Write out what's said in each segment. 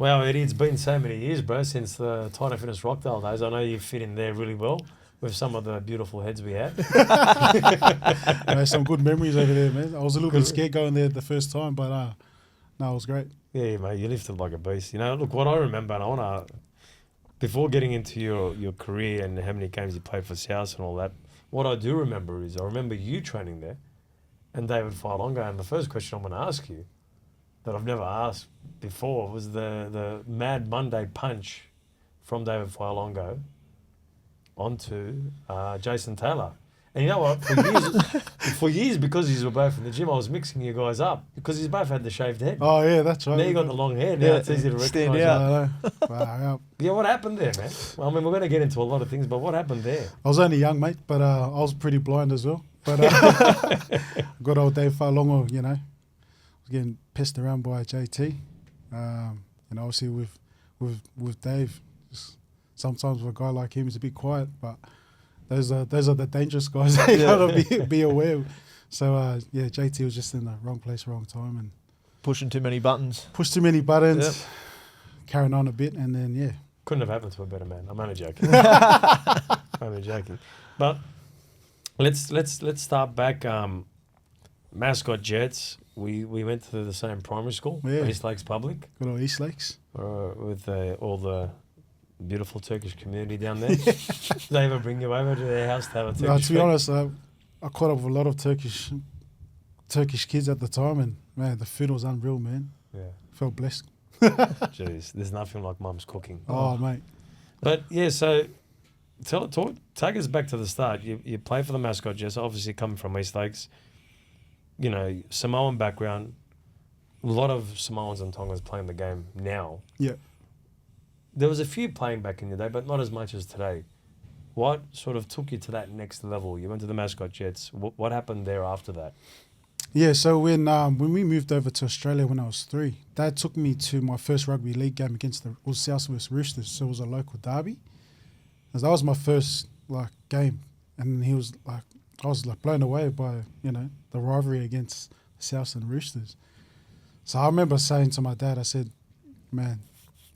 Wow, Eddie, it's been so many years, bro, since the Tighter Fitness Rockdale days. I know you fit in there really well with some of the beautiful heads we had. Some good memories over there, man. I was a little bit scared going there the first time, but no, it was great. Yeah, mate, you lifted like a beast. You know, look, what I remember, and I want to, before getting into your career and how many games you played for South and all that, what I do remember is I remember you training there and David Failonga, and the first question I'm going to ask you that I've never asked before was the Mad Monday punch from David Failonga onto Jason Taylor. And you know what? For years, because you were both in the gym, I was mixing you guys up because you both had the shaved head. Oh, yeah, that's right. Now you got the long hair. Now it's easy to stand recognise. out. Wow, Yeah, what happened there, man? Well, I mean, we're going to get into a lot of things, but what happened there? I was only young, mate, but I was pretty blind as well. But good old Dave Failonga, you know, was getting pissed around by JT. And obviously with Dave, sometimes with a guy like him, he's a bit quiet, but those are the dangerous guys that you gotta be aware of. So yeah, JT was just in the wrong place, wrong time, and Pushing too many buttons. pushed too many buttons, carrying on a bit, and then yeah. Couldn't have happened to a better man. I'm only joking. I'm only joking. But let's start back. Mascot Jets. We went to the same primary school, Yeah. East Lakes Public, Good old East Lakes. with all the beautiful Turkish community down there. Did they ever bring you over to their house to have a Turkish No, to be feed? honest, I caught up with a lot of Turkish kids at the time, and man, the food was unreal, man. Yeah. Felt blessed. Jeez, there's nothing like mum's cooking. Oh, mate. But yeah, so take us back to the start. You play for the Mascot Jets, obviously coming from East Lakes. You know, Samoan background. A lot of Samoans and Tongans playing the game now. Yeah. There was a few playing back in the day, but not as much as today. What sort of took you to that next level? You went to the Mascot Jets. What happened there after that? Yeah, so when we moved over to Australia when I was 3, Dad took me to my first rugby league game against the South West Roosters. So it was a local derby. And that was my first game, and he was like, I was blown away by the rivalry against the South and Roosters. So I remember saying to my dad, I said, "Man,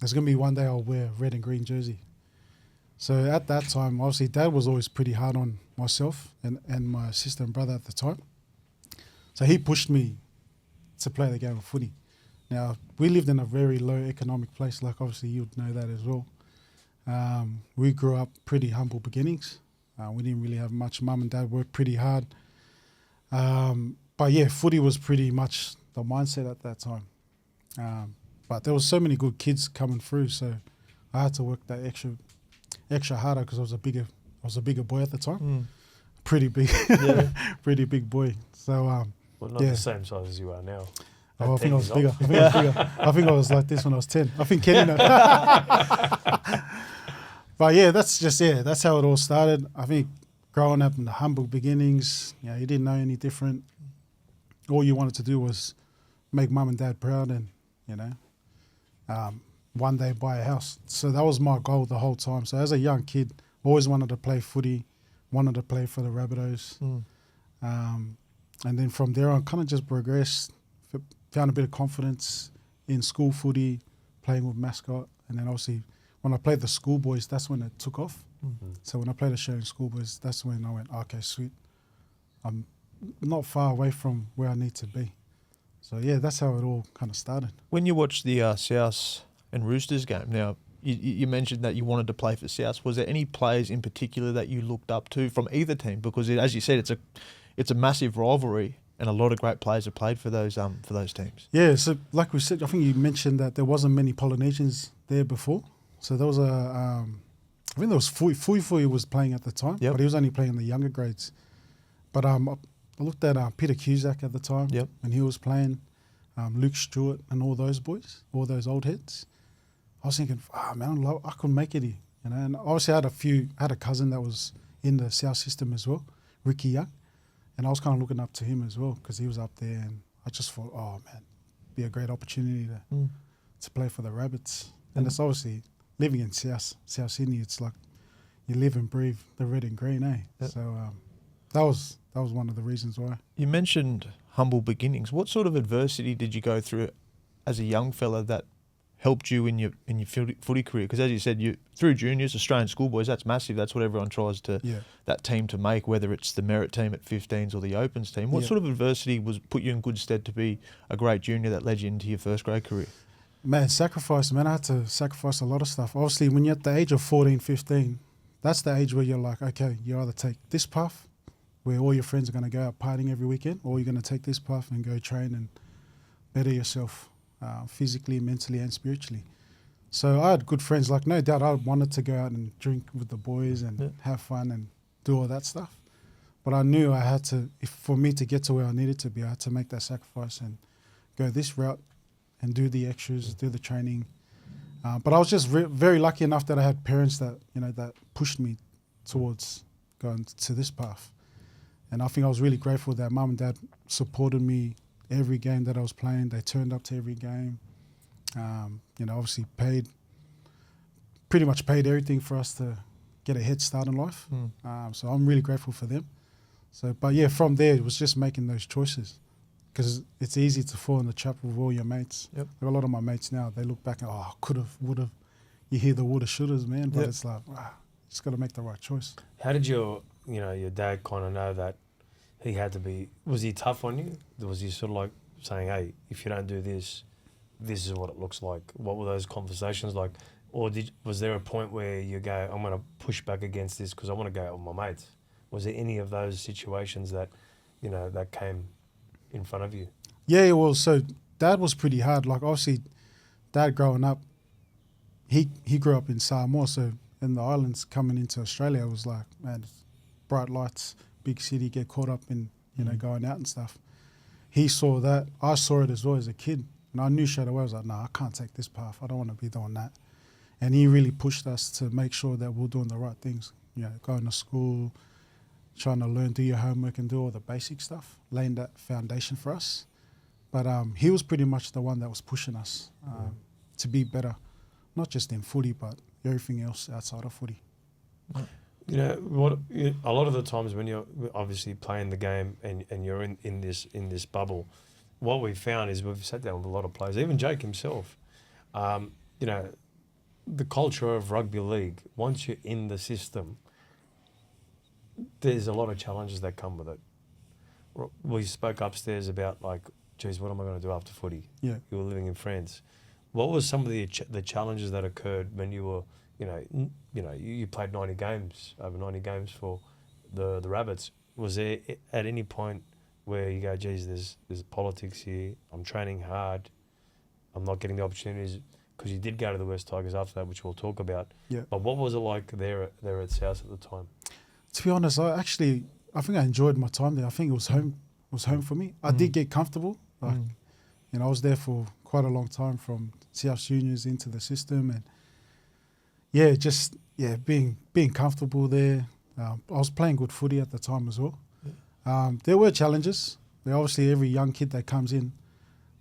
there's gonna be one day I'll wear a red and green jersey." So at that time, obviously, Dad was always pretty hard on myself and my sister and brother at the time. So he pushed me to play the game of footy. Now, we lived in a very low economic place, like obviously you'd know that as well. We grew up pretty humble beginnings. We didn't really have much. Mum and Dad worked pretty hard. But yeah, footy was pretty much the mindset at that time. But there was so many good kids coming through, so I had to work that extra harder because I was a bigger boy at the time. Pretty big, pretty big boy. So Well, not the same size as you are now. I think I was 10 bigger. years I think I was like this when I was 10. I think Kenny knows. But yeah, that's how it all started. I think growing up in the humble beginnings, you didn't know any different. All you wanted to do was make Mum and Dad proud and, one day buy a house. So that was my goal the whole time. So as a young kid, always wanted to play footy, wanted to play for the Rabbitohs. And then from there on, kind of just progressed, found a bit of confidence in school footy, playing with Mascot. And then obviously when I played the schoolboys, that's when it took off. So when I played the show in schoolboys, that's when I went, okay, sweet. I'm not far away from where I need to be. So yeah, that's how it all kind of started. When you watched the South and Roosters game, now you mentioned that you wanted to play for South. Was there any players in particular that you looked up to from either team? Because as you said, it's a massive rivalry, and a lot of great players have played for those teams. Yeah, so like we said, I think you mentioned that there wasn't many Polynesians there before. So there was I think there was Fui was playing at the time, but he was only playing in the younger grades. But I looked at Peter Cusack at the time when he was playing, Luke Stewart and all those boys, all those old heads. I was thinking, man, I couldn't make it here, And obviously I had a cousin that was in the South system as well, Ricky Young, and I was kind of looking up to him as well because he was up there, and I just thought, oh man, be a great opportunity to play for the Rabbits. And it's obviously living in South Sydney. It's like you live and breathe the red and green, eh? Yep. So that was one of the reasons why. You mentioned humble beginnings. What sort of adversity did you go through as a young fella that helped you in your footy career? Because as you said, you through juniors, Australian schoolboys, that's massive. That's what everyone tries to that team to make, whether it's the merit team at 15s or the opens team. What sort of adversity was put you in good stead to be a great junior that led you into your first grade career? Man, sacrifice, man. I had to sacrifice a lot of stuff. Obviously, when you're at the age of 14, 15, that's the age where you're like, okay, you either take this path where all your friends are going to go out partying every weekend, or you're going to take this path and go train and better yourself physically, mentally and spiritually. So I had good friends. Like, no doubt I wanted to go out and drink with the boys and have fun and do all that stuff. But I knew I had to, for me to get to where I needed to be, I had to make that sacrifice and go this route and do the extras, do the training. But I was just very lucky enough that I had parents that, that pushed me towards going to this path. And I think I was really grateful that mum and dad supported me every game that I was playing. They turned up to every game. Obviously pretty much paid everything for us to get a head start in life. So I'm really grateful for them. So, but yeah, from there, it was just making those choices. Because it's easy to fall in the trap with all your mates. Like a lot of my mates now, they look back and, could have, would have. You hear the woulda, shouldas, man. But it's like, just got to make the right choice. How did your dad kind of know that he had to be, was he tough on you? Was he sort of like saying, hey, if you don't do this, this is what it looks like? What were those conversations like? Or was there a point where you go, I'm going to push back against this because I want to go out with my mates? Was there any of those situations that, that came in front of you? Yeah, well, so Dad was pretty hard. Like, obviously, Dad growing up, he grew up in Samoa, so in the islands coming into Australia, it was like, man, bright lights, big city, get caught up in, going out and stuff. He saw that. I saw it as well as a kid. And I knew straight away, I was like, nah, I can't take this path. I don't want to be doing that. And he really pushed us to make sure that we're doing the right things. Going to school, trying to learn, do your homework and do all the basic stuff, laying that foundation for us. But he was pretty much the one that was pushing us to be better, not just in footy, but everything else outside of footy. A lot of the times when you're obviously playing the game and you're in this bubble, what we've found is we've sat down with a lot of players, even Jake himself, the culture of rugby league, once you're in the system, there's a lot of challenges that come with it. We spoke upstairs about like, geez, what am I going to do after footy? Yeah. You were living in France. What was some of the challenges that occurred when you were, you played 90 games, over 90 games for the Rabbits. Was there at any point where you go, geez, there's politics here, I'm training hard, I'm not getting the opportunities, because you did go to the West Tigers after that, which we'll talk about. Yeah. But what was it like there at South at the time? To be honest, I think I enjoyed my time there. I think it was home for me. I did get comfortable. Like, I was there for quite a long time, from South Juniors into the system, and being comfortable there. I was playing good footy at the time as well. There were challenges. Obviously, every young kid that comes in,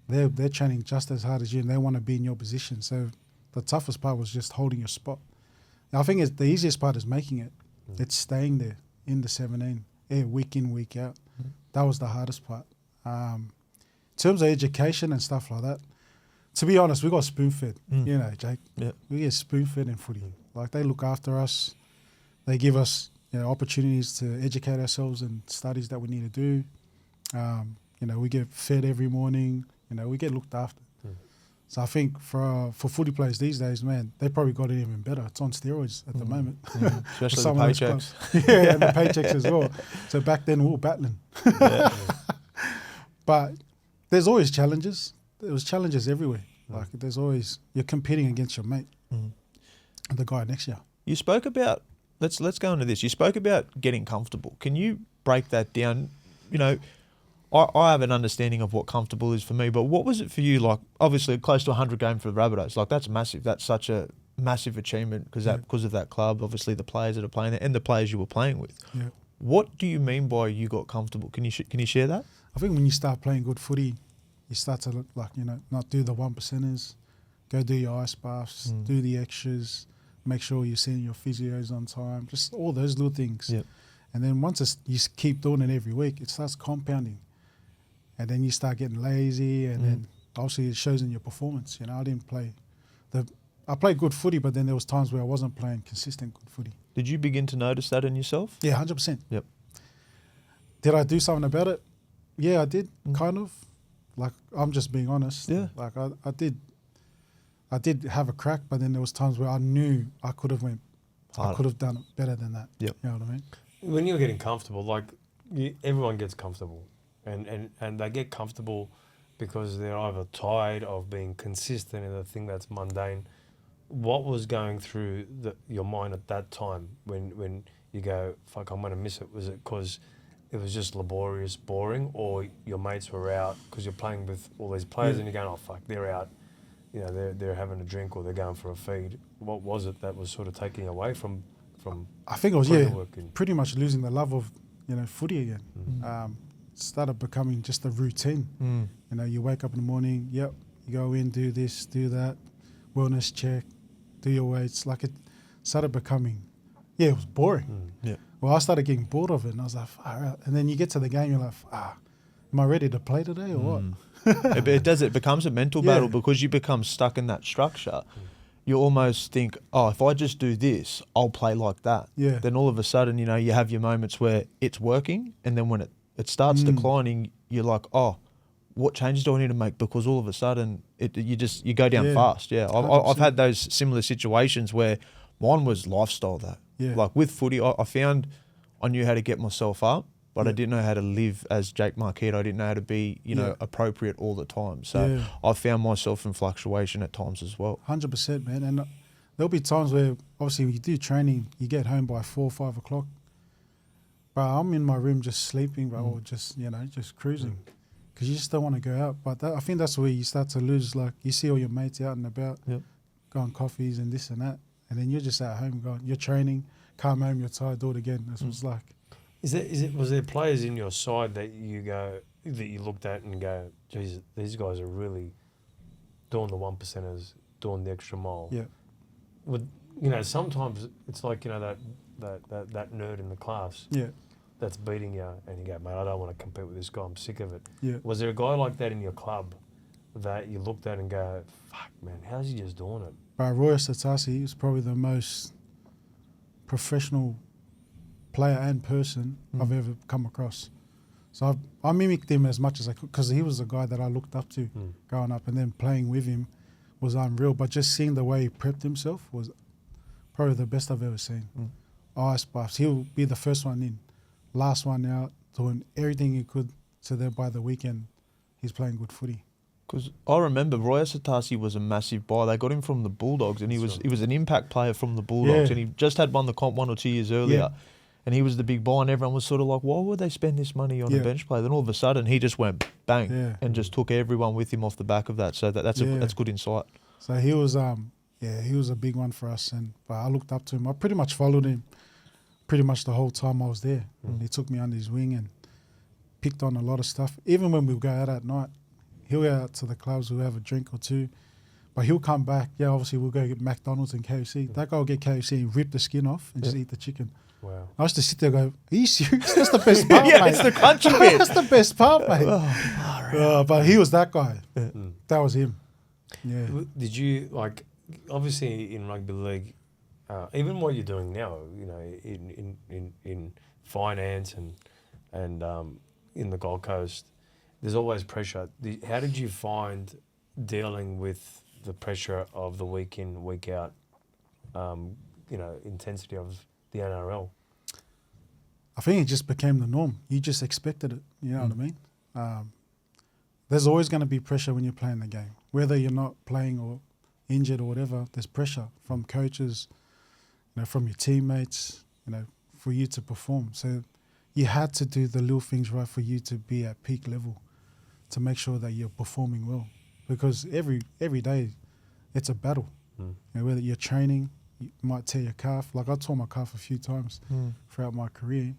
they're training just as hard as you, and they want to be in your position. So the toughest part was just holding your spot. Now, I think the easiest part is making it. It's staying there in the 17, week in, week out. That was the hardest part. In terms of education and stuff like that, to be honest, we got spoon-fed, Jake. Yeah. We get spoon-fed in footy. Like, they look after us. They give us opportunities to educate ourselves in studies that we need to do. We get fed every morning. We get looked after. So I think for footy players these days, man, they probably got it even better. It's on steroids at the moment. Especially the paychecks. And the paychecks as well. So back then we were battling. But there's always challenges. There was challenges everywhere. Like, there's always, you're competing against your mate and the guy next year. You spoke about, let's go into this. You spoke about getting comfortable. Can you break that down? I have an understanding of what comfortable is for me, but what was it for you? Like, obviously close to 100 games for the Rabbitohs. Like, that's massive. That's such a massive achievement because of that club, obviously the players that are playing there and the players you were playing with. Yeah. What do you mean by you got comfortable? Can you share that? I think when you start playing good footy, you start to look like, not do the 1%ers, go do your ice baths, do the extras, make sure you're seeing your physios on time, just all those little things. Yep. And then once you keep doing it every week, it starts compounding. And then you start getting lazy, and then obviously it shows in your performance. I didn't play I played good footy, but then there was times where I wasn't playing consistent good footy. Did you begin to notice that in yourself? Yeah, 100%. Yep. Did I do something about it? Yeah, I did, kind of. Like, I'm just being honest. Yeah. Like, I did have a crack, but then there was times where I knew I could have Harder. I could have done it better than that. Yep. You know what I mean? When you're getting comfortable, like everyone gets comfortable, and they get comfortable because they're either tired of being consistent in the thing that's mundane. What was going through your mind at that time when you go, fuck, I'm going to miss it? Was it because it was just laborious, boring, or your mates were out because you're playing with all these players and you're going, oh, fuck, they're out, you know, they're having a drink or they're going for a feed? What was it that was sort of taking away from I think it was, putting the work in? pretty much losing the love of, you know, footy again. Started becoming just a routine. You know, you wake up in the morning, you go in, do this, do that, wellness check, do your weights. Like, it started becoming, it was boring. Yeah. Well, I started getting bored of it, and I was like, far out. And then you get to the game, you're like, am I ready to play today or what? It becomes a mental battle because you become stuck in that structure. You almost think, oh, if I just do this, I'll play like that. Yeah. Then all of a sudden, you know, you have your moments where it's working, and then when it starts declining, you're like, oh, what changes do I need to make? Because all of a sudden, you go down fast. Yeah, I've had those similar situations where mine was lifestyle that. Yeah. Like with footy, I found I knew how to get myself up, but I didn't know how to live as Jake Marquette. I didn't know how to be, you know, appropriate all the time. So I found myself in fluctuation at times as well. 100%, man. And there'll be times where, obviously, when you do training, you get home by 4 or 5 o'clock. But I'm in my room just sleeping, bro, or just, you know, just cruising. Because you just don't want to go out. But I think that's where you start to lose. Like, you see all your mates out and about, going coffees and this and that. And then you're just at home going, you're training, come home, you're tired, do it again. That's what it's like. Was there players in your side that you looked at and go, geez, these guys are really doing the 1%ers, doing the extra mile? Yeah. You know, sometimes it's like, you know, that nerd in the class that's beating you, and you go, mate, I don't want to compete with this guy, I'm sick of it. Yeah. Was there a guy like that in your club that you looked at and go, fuck, man, how's he just doing it? Roy Satasi is probably the most professional player and person I've ever come across. So I mimicked him as much as I could, because he was the guy that I looked up to growing up, and then playing with him was unreal. But just seeing the way he prepped himself was probably the best I've ever seen. Ice baths. He'll be the first one in, last one out, doing everything he could, so that by the weekend he's playing good footy. Because I remember Roy Satasi was a massive buy. They got him from the Bulldogs, and he was an impact player from the Bulldogs, and he just had won the comp 1 or 2 years earlier. And he was the big buy, and everyone was sort of like, why would they spend this money on a bench player? Then all of a sudden, he just went bang and just took everyone with him off the back of that. So that's good insight. So he was he was a big one for us, but I looked up to him. I pretty much followed him pretty much the whole time I was there. He took me under his wing and picked on a lot of stuff. Even when we would go out at night, he'll go out to the clubs, we'll have a drink or two, but he'll come back. Yeah, obviously we'll go get McDonald's and KFC. That guy will get KFC and rip the skin off and just eat the chicken. Wow. I used to sit there and go, are you serious? That's the best part, mate. It's the crunchy bit. That's the best part, mate. But he was that guy. That was him. Yeah. Did you, like, obviously in rugby league, even what you're doing now, you know, in finance and in the Gold Coast, there's always pressure. How did you find dealing with the pressure of the week in, week out, you know, intensity of the NRL? I think it just became the norm. You just expected it. You know what I mean? There's always going to be pressure when you're playing the game. Whether you're not playing or injured or whatever, there's pressure from coaches, you know, from your teammates, you know, for you to perform. So you had to do the little things right for you to be at peak level, to make sure that you're performing well. Because every day it's a battle. You know, whether you're training, you might tear your calf. Like, I tore my calf a few times throughout my career.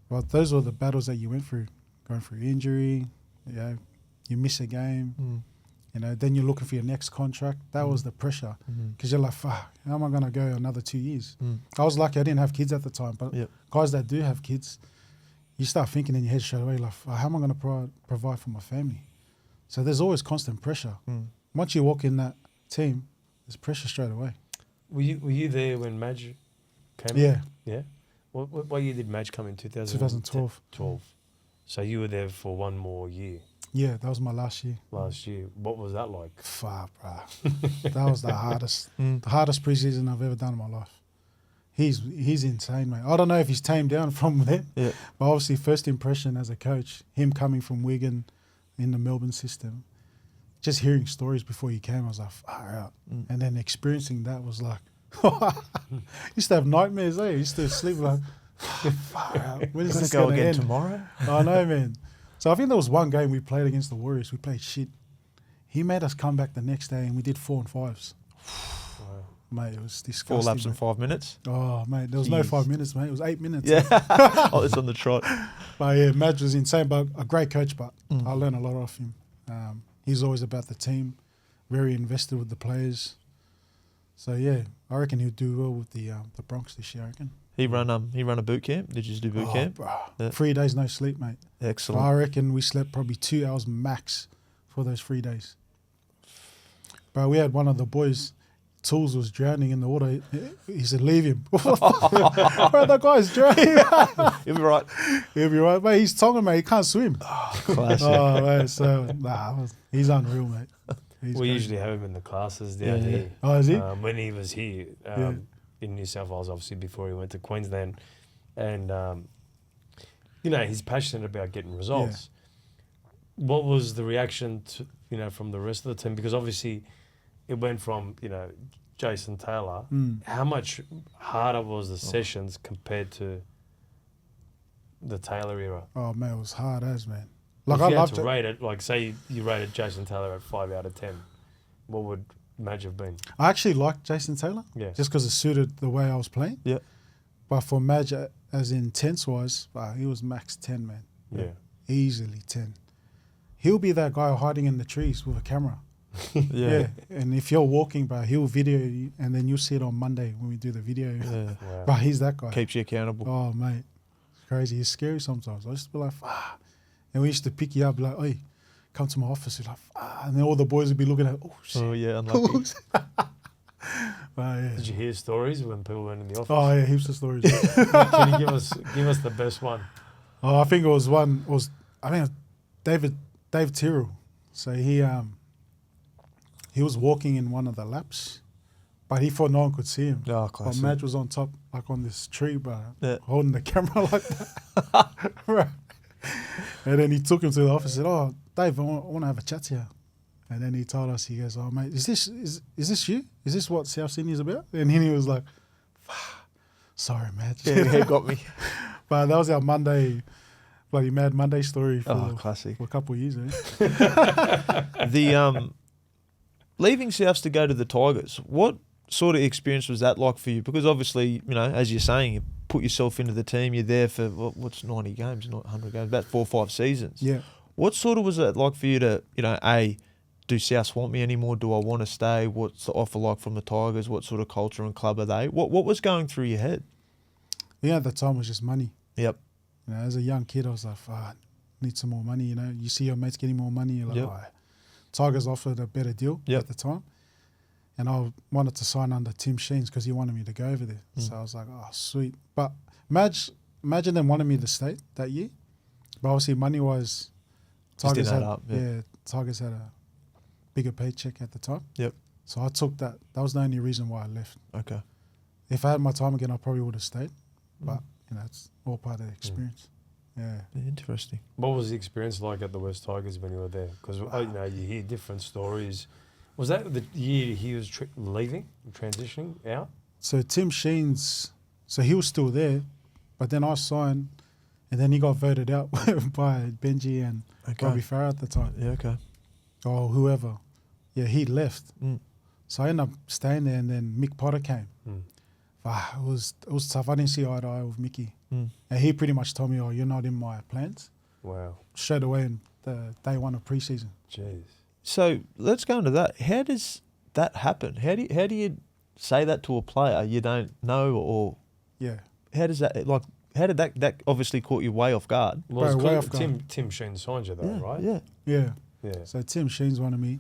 But those were the battles that you went through. Going through injury, you know, you miss a game, you know, then you're looking for your next contract. That was the pressure. Because you're like, fuck, how am I going to go another 2 years? I was lucky I didn't have kids at the time, but guys that do have kids, you start thinking in your head straight away, like, how am I going to provide for my family? So there's always constant pressure. Once you walk in that team, There's pressure straight away. Were you there when Madge came? Yeah, Yeah. What year did Madge come in? 2012. 12. So you were there for one more year Yeah, that was my last year. last year. What was that like? Fuck, bruh. That was the hardest preseason I've ever done in my life. He's insane, mate. I don't know if he's tamed down from there, Yeah. but obviously first impression as a coach, him coming from Wigan in the Melbourne system, just hearing stories before he came, I was like, far out. And then experiencing that was like, used to have nightmares, eh? Used to sleep like, far out. When is Gonna this go going to again end? tomorrow? I know, man. So I think there was one game we played against the Warriors. We played shit. He made us come back the next day and we did 4 and 5s. Wow. Mate, it was 4 disgusting. laps in mate. 5 minutes. Oh, mate, there was no Jeez. 5 minutes, mate. It was 8 minutes. Yeah. Oh, it's on the trot. But yeah, Madge was insane, but a great coach, but Mm. I learned a lot off him. He's always about the team, very invested with the players. So yeah, I reckon he'll do well with the Bronx this year, I reckon. He run a boot camp. Did you just do boot camp? Bro, Yeah. 3 days no sleep, mate. Excellent. I reckon we slept probably 2 hours max for those 3 days. But we had one of the boys, Tools was drowning in the water. He said, leave him. Bro, that guy's drowning. You'll be right. He'll be right. Mate, he's Tongan, mate. He can't swim. Classic. Oh, mate. So, he's unreal, mate. He's We great. usually have him in the classes down Yeah, yeah. here. Oh, is he? When he was here Yeah. in New South Wales, obviously, before he went to Queensland. And, he's passionate about getting results. What was the reaction to, from the rest of the team? Because obviously it went from, Jason Taylor. How much harder was the sessions compared to the Taylor era? Oh, man, it was hard as, man. Like, Like, if I you had loved to it. rate it, like say you rated Jason Taylor at 5 out of 10, what would Madge have been? I actually liked Jason Taylor. Yeah. Just because it suited the way I was playing. Yeah. But for Madge, as intense-wise, he was max 10, man. Yeah. Easily 10. He'll be that guy hiding in the trees with a camera. Yeah. And if you're walking, he'll video you, and then you'll see it on Monday when we do the video. Yeah. Wow. But he's that guy. Keeps you accountable. Oh, mate. It's crazy. He's scary sometimes. I used to be like, and we used to pick you up like, oi, come to my office. You're like, and then all the boys would be looking at, oh, shit. Oh, yeah, unlucky. Yeah. Did you hear stories when people went in the office? Oh, yeah, heaps of stories. Can you give us the best one? Oh, I think it was Dave Tyrrell. So he was walking in one of the laps, but he thought no one could see him. Oh, But classic. Madge was on top, like on this tree, Yeah. holding the camera like that. Right. And then he took him to the office and said, oh, Dave, I want to have a chat to you. And then he told us, he goes, oh, mate, is this you? Is this what South Sydney is about? And then he was like, sorry, Madge. Yeah, he got me. But that was our bloody Mad Monday story for Classic. a couple of years, eh? The leaving Souths to go to the Tigers, what sort of experience was that like for you? Because obviously, as you're saying, you put yourself into the team, you're there for, what's 90 games, not 100 games, about 4 or 5 seasons. Yeah. What sort of was it like for you to, do Souths want me anymore? Do I want to stay? What's the offer like from the Tigers? What sort of culture and club are they? What was going through your head? Yeah, at the time it was just money. Yep. As a young kid, I was like, I need some more money, You see your mates getting more money, you're like, Yep. Tigers offered a better deal Yep. at the time. And I wanted to sign under Tim Sheens because he wanted me to go over there. So I was like, oh, sweet. But imagine them wanted me to stay that year. But obviously, money-wise, Just Tigers didn't had, add up, yeah. Tigers had a bigger paycheck at the time. Yep. So I took that. That was the only reason why I left. Okay. If I had my time again, I probably would have stayed. But, it's all part of the experience. Yeah. Interesting. What was the experience like at the West Tigers when you were there? Because you hear different stories. Was that the year he was leaving, transitioning out? So Tim Sheens, he was still there, but then I signed, and then he got voted out by Benji and Robbie Farah at the time. Yeah, okay. Or whoever. Yeah, he left. Mm. So I ended up staying there, and then Mick Potter came. Mm. It was tough. I didn't see eye to eye with Mickey. Mm. And he pretty much told me, oh, you're not in my plans. Wow. Straight away in the day one of preseason. Jeez. So let's go into that. How does that happen? How do you say that to a player you don't know, or Yeah. how does that how did that obviously caught you way off guard? Well, it's Bro, way cool. off guard. Tim Sheen signed you though, right? Yeah. Yeah. Yeah. So Tim Sheens wanted me.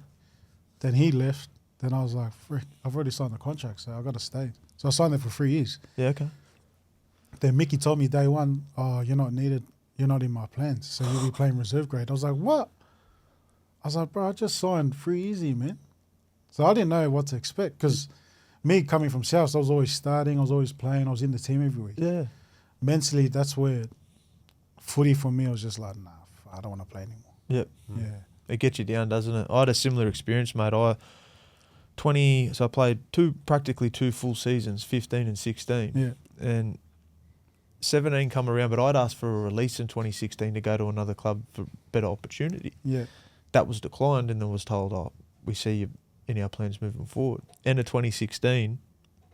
Then he left. Then I was like, frick, I've already signed the contract, so I got to stay. So I signed there for 3 years. Yeah, okay. Then Mickey told me day one, oh, you're not needed. You're not in my plans. So you'll be playing reserve grade. I was like, what? I was like, bro, I just signed 3 years here, man. So I didn't know what to expect because me coming from South, I was always starting, I was always playing, I was in the team every week. Yeah. Mentally, that's where footy for me was just like, nah, I don't want to play anymore. Yep. Yeah. It gets you down, doesn't it? I had a similar experience, mate. So I played practically two full seasons, 15 and 16. Yeah. And 17 come around, but I'd asked for a release in 2016 to go to another club for better opportunity. Yeah. That was declined, and then was told, oh, we see you in our plans moving forward. End of 2016,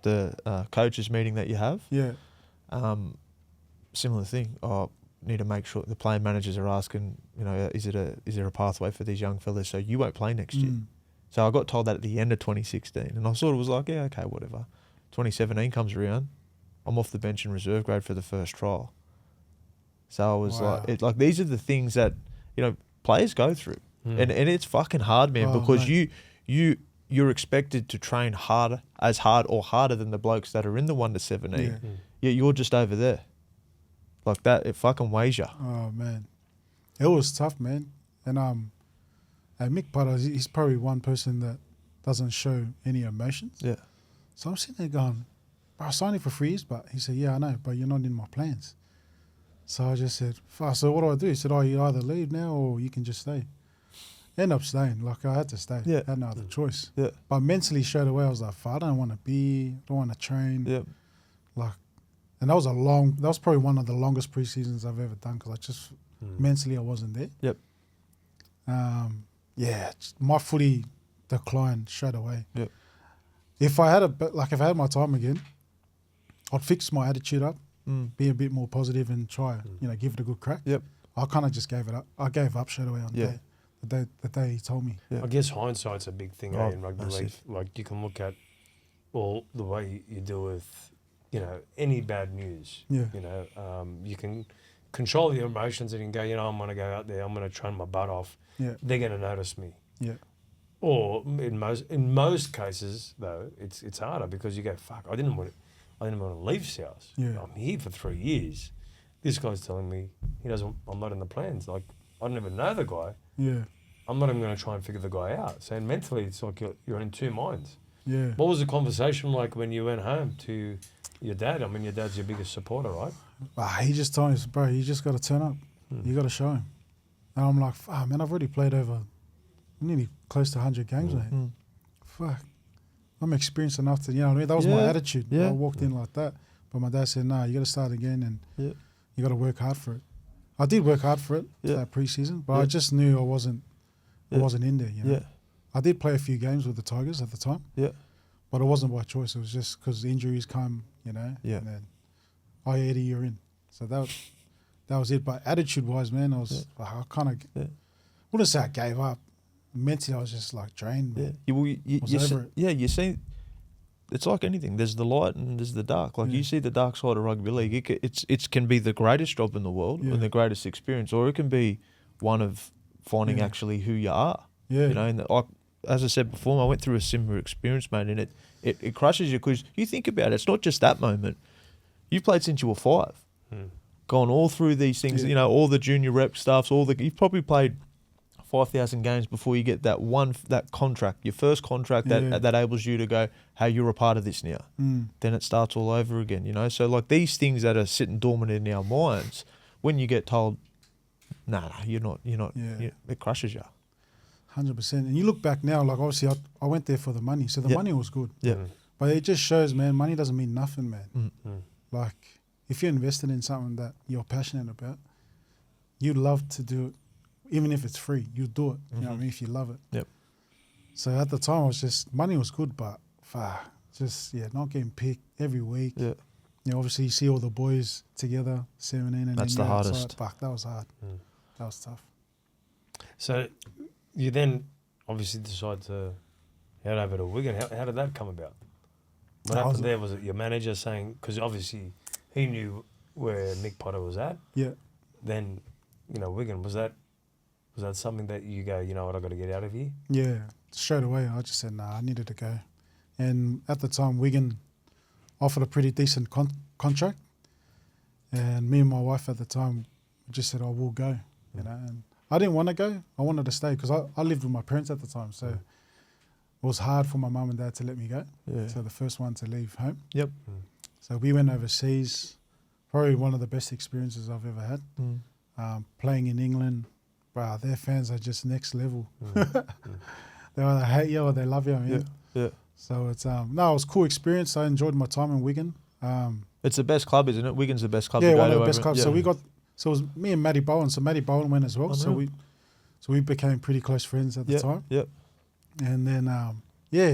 the coaches meeting that you have, Yeah. similar thing. Oh, need to make sure the playing managers are asking, is there a pathway for these young fellas so you won't play next year? So I got told that at the end of 2016, and I sort of was like, yeah, okay, whatever. 2017 comes around, I'm off the bench in reserve grade for the first trial. So I was like, these are the things that players go through, and it's fucking hard, man, because mate. you're expected to train as hard or harder than the blokes that are in the 1 to 17. Yeah. Yet you're just over there. Like that, it fucking weighs you. Oh, man. It was tough, man. And Mick Potter, he's probably one person that doesn't show any emotions. Yeah. So I'm sitting there going, bro, I signed you for 3 years, but he said, yeah, I know, but you're not in my plans. So I just said, so what do I do? He said, you either leave now or you can just stay. End up staying. Like, I had to stay. Yeah. I had no other choice. Yeah. But mentally, straight away, I was like, I don't want to don't want to train. Yeah. Like, and that was probably one of the longest preseasons I've ever done because I just, mentally, I wasn't there. Yep. My footy declined straight away. Yep. If I had my time again, I'd fix my attitude up, be a bit more positive and try, give it a good crack. Yep. I kind of just gave it up. I gave up straight away on the day he told me. Yeah. I guess hindsight's a big thing in rugby massive. league. Like you can look at the way you deal with, any bad news. Yeah. You can control your emotions and you can go, I'm going to go out there, I'm going to train my butt off. Yeah. They're going to notice me. Yeah. Or in most cases though, it's harder because you go, fuck, I didn't want to leave South. Yeah. I'm here for 3 years. This guy's telling me I'm not in the plans. Like I don't even know the guy. Yeah. I'm not even going to try and figure the guy out. So mentally, it's like you're in two minds. Yeah. What was the conversation like when you went home to your dad? I mean, your dad's your biggest supporter, right? He just told me, bro, you just got to turn up. You got to show him. And I'm like, man, I've already played over nearly close to 100 games, mate. Fuck. I'm experienced enough to, what I mean? That was my attitude. Yeah. I walked in like that. But my dad said, no, you got to start again and you got to work hard for it. I did work hard for it, that preseason, but I just knew I wasn't in there, Yeah. I did play a few games with the Tigers at the time. Yeah. But it wasn't by choice. It was just because injuries come, Yeah. And then, Eddie, you're in. So that was it. But attitude-wise, man, I was I kind of wouldn't say I gave up. Mentally, I was just like drained. Man. You see, it's like anything. There's the light and there's the dark. Like you see the dark side of rugby league. It can be the greatest job in the world and the greatest experience, or it can be one of finding actually who you are. Yeah. And as I said before, I went through a similar experience, mate, and it crushes you because you think about it. It's not just that moment. You've played since you were 5. Gone all through these things, all the junior rep stuffs, you've probably played 5,000 games before you get that contract, your first contract that enables you to go, hey, you're a part of this now. Then it starts all over again, So like these things that are sitting dormant in our minds, when you get told, nah, you're not, it crushes you. 100%. And you look back now, like obviously I went there for the money, so the money was good. Yeah. But it just shows, man, money doesn't mean nothing, man. Like if you're invested in something that you're passionate about, you love to do it. Even if it's free, you do it. You know what I mean? If you love it. Yep. So at the time, money was good, but not getting picked every week. Yeah. Obviously you see all the boys together, 17, and that's the hardest. Fuck, that was hard. That was tough. So you then obviously decide to head over to Wigan. How did that come about? What happened there? Was it your manager saying, because obviously he knew where Mick Potter was at? Yeah. Then, Wigan, was that something that you go, you know what, I've got to get out of here? Yeah. straight away, I just said, nah, I needed to go. And at the time, Wigan offered a pretty decent contract. And me and my wife at the time just said, we'll go. You know, and I didn't want to go. I wanted to stay because I lived with my parents at the time. So it was hard for my mum and dad to let me go. Yeah. So the first one to leave home. Yep. So we went overseas. Probably one of the best experiences I've ever had. Playing in England. Wow, their fans are just next level. They either hate you or they love you. I mean. Yeah. So it's it was a cool experience. I enjoyed my time in Wigan. It's the best club, isn't it? Wigan's the best club. Yeah, to go one of to the best clubs. Yeah. So it was me and Matty Bowen. So Matty Bowen went as well. Unreal. So we became pretty close friends at the time. Yep. And then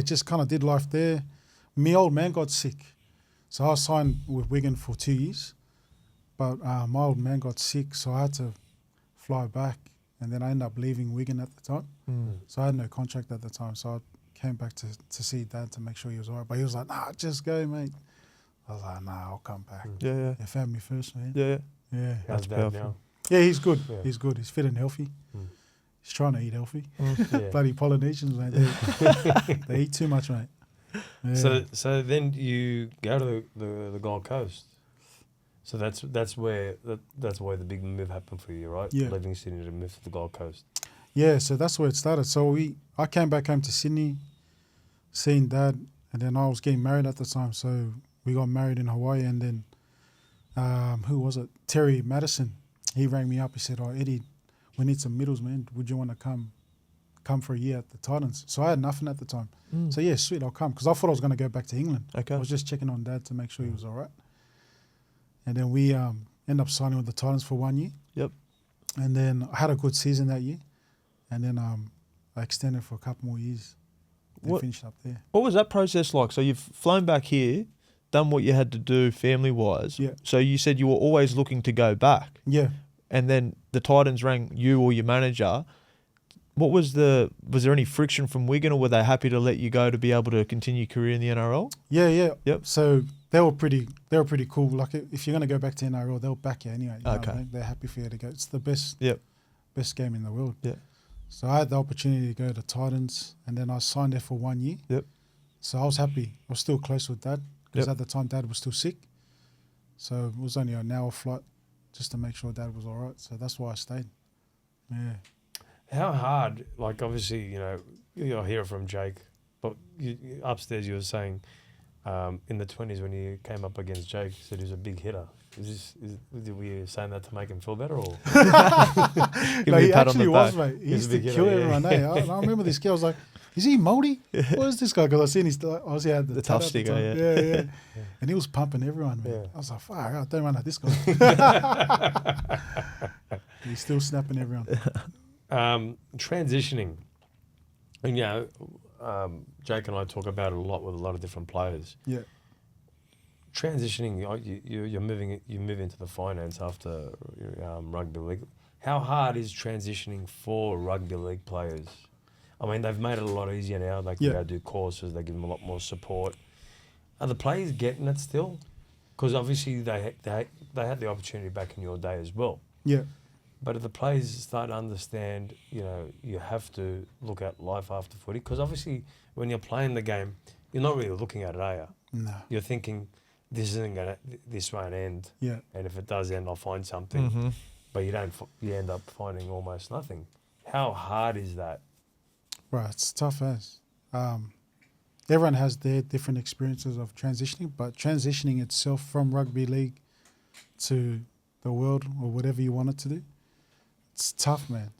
just kind of did life there. My old man got sick, so I signed with Wigan for 2 years. But my old man got sick, so I had to fly back, and then I ended up leaving Wigan at the time. So I had no contract at the time, so I came back to see Dad to make sure he was all right. But he was like, nah, just go, mate. I was like, nah, I'll come back. Yeah. Family first, man. Yeah. Yeah. How's Dad now? Yeah, he's good. Yeah. He's good. He's fit and healthy. He's trying to eat healthy. Yeah. Bloody Polynesians, mate. They eat too much, mate. Yeah. So then you go to the Gold Coast. So that's where the big move happened for you, right? Yeah. Leaving Sydney to move to the Gold Coast. Yeah, so that's where it started. So I came back home to Sydney, seeing Dad, and then I was getting married at the time. So we got married in Hawaii, and then who was it? Terry Madison. He rang me up. He said, Eddie, we need some middles, man. Would you want to come for a year at the Titans? So I had nothing at the time. So yeah, sweet, I'll come. Because I thought I was going to go back to England. Okay. I was just checking on Dad to make sure he was all right. And then we ended up signing with the Titans for 1 year. Yep. And then I had a good season that year. And then I extended for a couple more years. Then finished up there. What was that process like? So you've flown back here, done what you had to do family-wise. Yeah. So you said you were always looking to go back. Yeah. And then the Titans rang you or your manager. What was there any friction from Wigan, or were they happy to let you go to be able to continue your career in the NRL? Yeah. Yep. So they were pretty cool. Like if you're going to go back to NRL, they'll back you anyway. You know what I mean? They're happy for you to go. It's the best game in the world. Yeah. So I had the opportunity to go to Titans, and then I signed there for 1 year. Yep. So I was happy. I was still close with Dad because Yep. at the time Dad was still sick. So it was only an hour flight just to make sure Dad was all right. So that's why I stayed. Yeah. How hard? Like obviously, you'll hear it from Jake, but upstairs you were saying in the 20s when you came up against Jake, you said he was a big hitter. Were you saying that to make him feel better, or? No, he actually was, mate. He He's used a to big kill hitter, everyone. I remember this guy. I was like, is he Māori? What is this guy? Because I seen his, obviously had the tough tat at sticker, time. Yeah. And he was pumping everyone, man. Yeah. I was like, fuck, I don't run like this guy. He's still snapping everyone. Transitioning. And Jake and I talk about it a lot with a lot of different players. Yeah. Transitioning, you move into the finance after rugby league. How hard is transitioning for rugby league players? I mean, they've made it a lot easier now. They can go do courses. They give them a lot more support. Are the players getting it still? Because obviously they had the opportunity back in your day as well. Yeah. But if the players start to understand, you have to look at life after footy. Because obviously when you're playing the game, you're not really looking at it, are you? No. You're thinking, this won't end. Yeah. And if it does end, I'll find something. Mm-hmm. But you end up finding almost nothing. How hard is that? Right, it's tough as. Everyone has their different experiences of transitioning, but transitioning itself from rugby league to the world or whatever you want it to do, it's tough, man.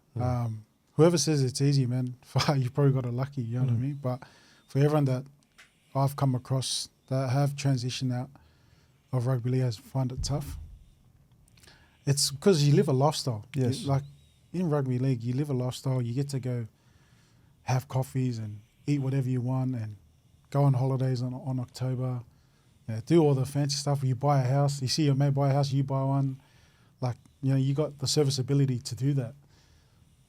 Whoever says it's easy, man, you've probably got it lucky, you know what I mean? But for everyone that I've come across that have transitioned out of rugby league has find it tough. It's because you live a lifestyle. Yes. Like in rugby league, you live a lifestyle. You get to go have coffees and eat whatever you want and go on holidays on October. Do all the fancy stuff. You buy a house. You see your mate buy a house, you buy one. Like, you got the serviceability to do that.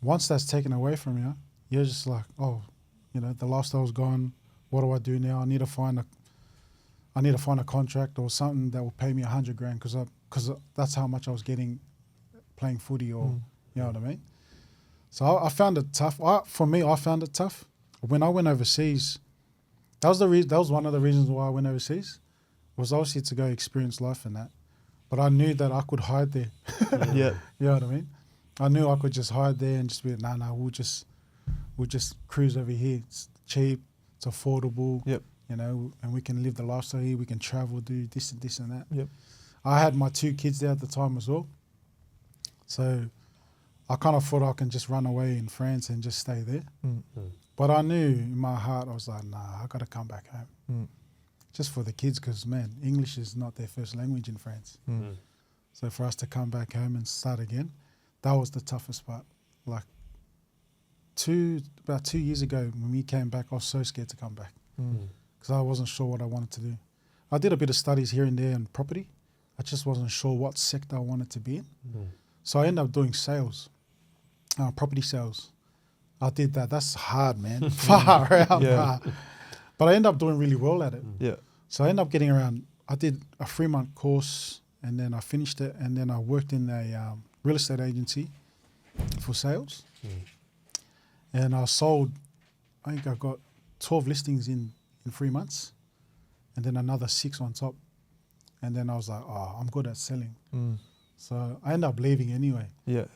Once that's taken away from you, you're just like, the lifestyle's gone. What do I do now? I need to find a contract or something that will pay me $100,000 because that's how much I was getting playing footy, or you know what I mean. So I found it tough. I found it tough. But when I went overseas, that was one of the reasons why I went overseas. Was obviously to go experience life and that. But I knew that I could hide there. Yeah. You know what I mean? I knew I could just hide there and just be like, nah, we'll just cruise over here. It's cheap, it's affordable. Yep. You know, and we can live the lifestyle here. We can travel, do this and that. Yep. I had my 2 kids there at the time as well. So I kind of thought I can just run away in France and just stay there. But I knew in my heart, I was like, nah, I got to come back home. Just for the kids, because, man, English is not their first language in France. So for us to come back home and start again, that was the toughest part. Like, about 2 years ago, when we came back, I was so scared to come back because I wasn't sure what I wanted to do. I did a bit of studies here and there in property. I just wasn't sure what sector I wanted to be in. So I ended up doing sales, property sales. I did that. That's hard, man. Far out. Yeah. But I ended up doing really well at it. Yeah. So I ended up getting around, I did a 3-month course and then I finished it and then I worked in a real estate agency for sales. And I sold, I think I got 12 listings in 3 months and then another 6 on top. And then I was like, oh, I'm good at selling. So I ended up leaving anyway. Yeah.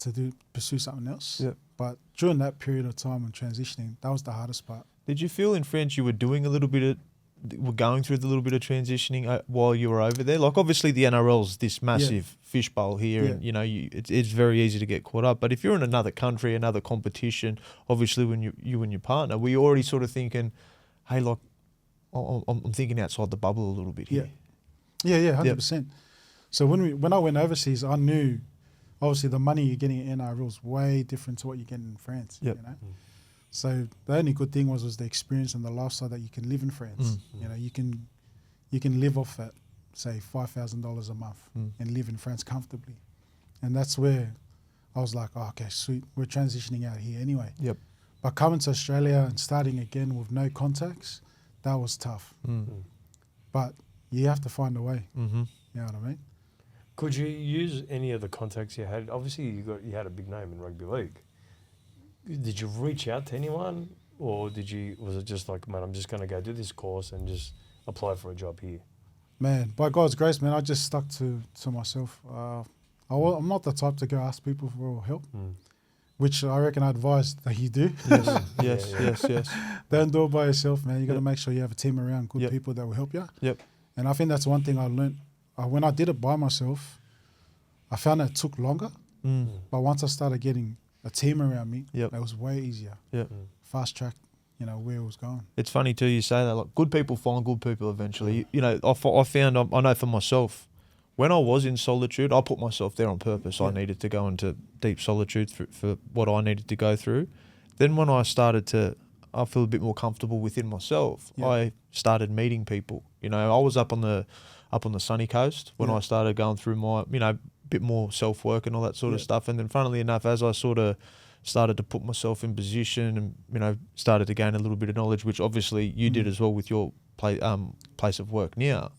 To pursue something else. Yeah. But during that period of time and transitioning, that was the hardest part. Did you feel in France you were doing a little bit of, were going through the little bit of transitioning while you were over there? Like obviously the NRL's this massive fishbowl here, and you know it's very easy to get caught up. But if you're in another country, another competition, obviously when you and your partner, were you already sort of thinking, hey, like I'm thinking outside the bubble a little bit here? Yeah, 100%. So when I went overseas, I knew obviously the money you're getting in NRL is way different to what you're getting in France. You know. So the only good thing was the experience and the lifestyle that you can live in France. You know, you can live off at say $5,000 a month and live in France comfortably, and that's where I was like, oh, okay, sweet, we're transitioning out here anyway. But coming to Australia and starting again with no contacts, that was tough. But you have to find a way. You know what I mean? Could you use any of the contacts you had? Obviously, you had a big name in rugby league. Did you reach out to anyone, or was it just like, man, I'm just going to go do this course and just apply for a job here? Man, by God's grace, man, I just stuck to myself. I'm not the type to go ask people for help, which I reckon I advise that you do. Yes. Don't do it by yourself, man. You got to make sure you have a team around, good people that will help you. And I think that's one thing I learned. When I did it by myself, I found that it took longer. But once I started getting a team around me, it was way easier. Fast track, you know, where it was going. It's funny too, you say that, like good people find good people eventually. You know, I found, I know for myself, when I was in solitude, I put myself there on purpose. I needed to go into deep solitude for what I needed to go through. Then when I feel a bit more comfortable within myself, I started meeting people. You know, I was up on the sunny coast when I started going through my, you know, bit more self-work and all that sort of stuff. And then funnily enough, as I sort of started to put myself in position and, you know, started to gain a little bit of knowledge, which obviously you did as well with your place of work now,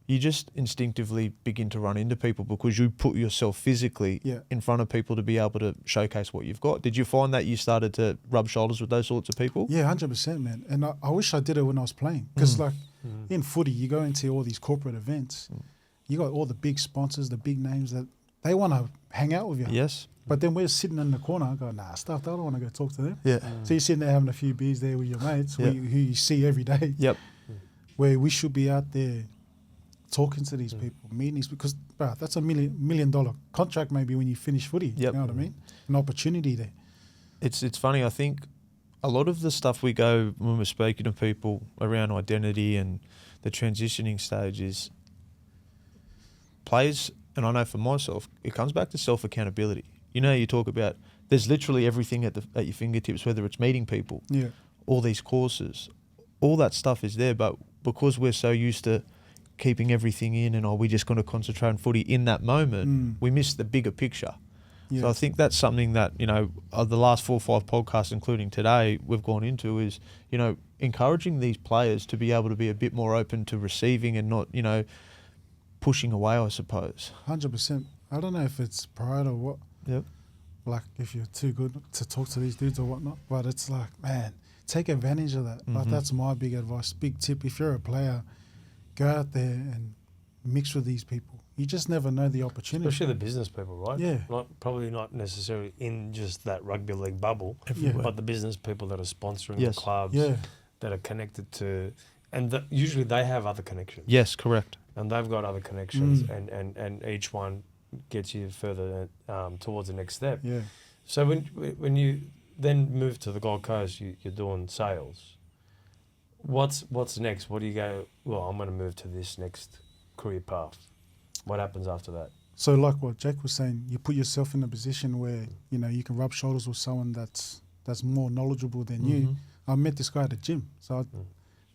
you just instinctively begin to run into people because you put yourself physically in front of people to be able to showcase what you've got. Did you find that you started to rub shoulders with those sorts of people? Yeah, 100%, man. And I wish I did it when I was playing because like in footy, you go into all these corporate events, you got all the big sponsors, the big names that they want to hang out with you. Yes. But then we're sitting in the corner going, nah, stuff, I don't want to go talk to them. Yeah. So you're sitting there having a few beers there with your mates who you see every day. Where we should be out there talking to these people, meeting these, because bro, that's $1 million contract maybe when you finish footy. You know what I mean? An opportunity there. It's funny, I think a lot of the stuff we go when we're speaking to people around identity and the transitioning stages plays, and I know for myself, it comes back to self-accountability. You know, you talk about there's literally everything at your fingertips, whether it's meeting people, all these courses, all that stuff is there, but because we're so used to keeping everything in and we're just going to concentrate on footy in that moment, we miss the bigger picture. So I think that's something that, you know, the last 4 or 5 podcasts, including today, we've gone into is, you know, encouraging these players to be able to be a bit more open to receiving and not, you know, pushing away, I suppose. 100%. I don't know if it's pride or what. Like if you're too good to talk to these dudes or whatnot, but it's like, man, take advantage of that. Like that's my big advice, big tip. If you're a player, go out there and mix with these people. You just never know the opportunity. Especially the business people, right? Yeah. Probably not necessarily in just that rugby league bubble, Everywhere. but the business people that are sponsoring Yes. the clubs, Yeah. that are connected to, and usually they have other connections. Yes, correct. And they've got other connections, and each one gets you further towards the next step. Yeah. So when you then move to the Gold Coast, you're doing sales. What's next? What do you go, well, I'm going to move to this next career path. What happens after that? So like what Jake was saying, you put yourself in a position where, you know, you can rub shoulders with someone that's more knowledgeable than you. I met this guy at the gym. So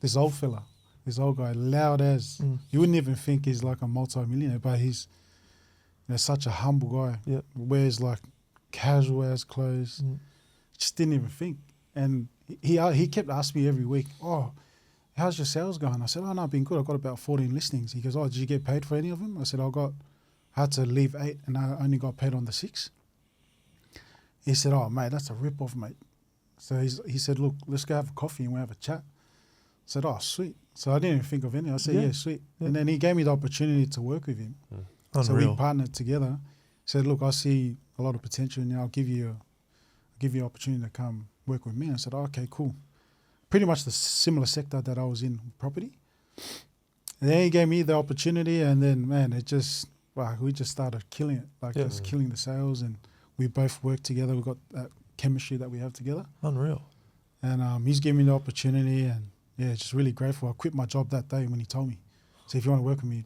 this old fella, this old guy, loud as, you wouldn't even think he's like a multi-millionaire, but he's, you know, such a humble guy. Yep. Wears like casual ass clothes. Just didn't even think. And he kept asking me every week, oh, how's your sales going? I said, oh, no, I've been good. I've got about 14 listings. He goes, oh, did you get paid for any of them? I said, I had to leave 8 and I only got paid on the 6. He said, oh, mate, that's a rip-off, mate. So he said, look, let's go have a coffee and we'll have a chat. I said, oh, sweet. So I didn't even think of any. I said, yeah, sweet. Yeah. And then he gave me the opportunity to work with him. So we partnered together. Said, look, I see a lot of potential in you. I'll give you an opportunity to come work with me. I said, oh, okay, cool. Pretty much the similar sector that I was in, property. And then he gave me the opportunity, and then, man, we just started killing it, just killing the sales, and we both worked together. We got that chemistry that we have together. Unreal. And he's given me the opportunity, and yeah, just really grateful. I quit my job that day when he told me. So if you want to work with me,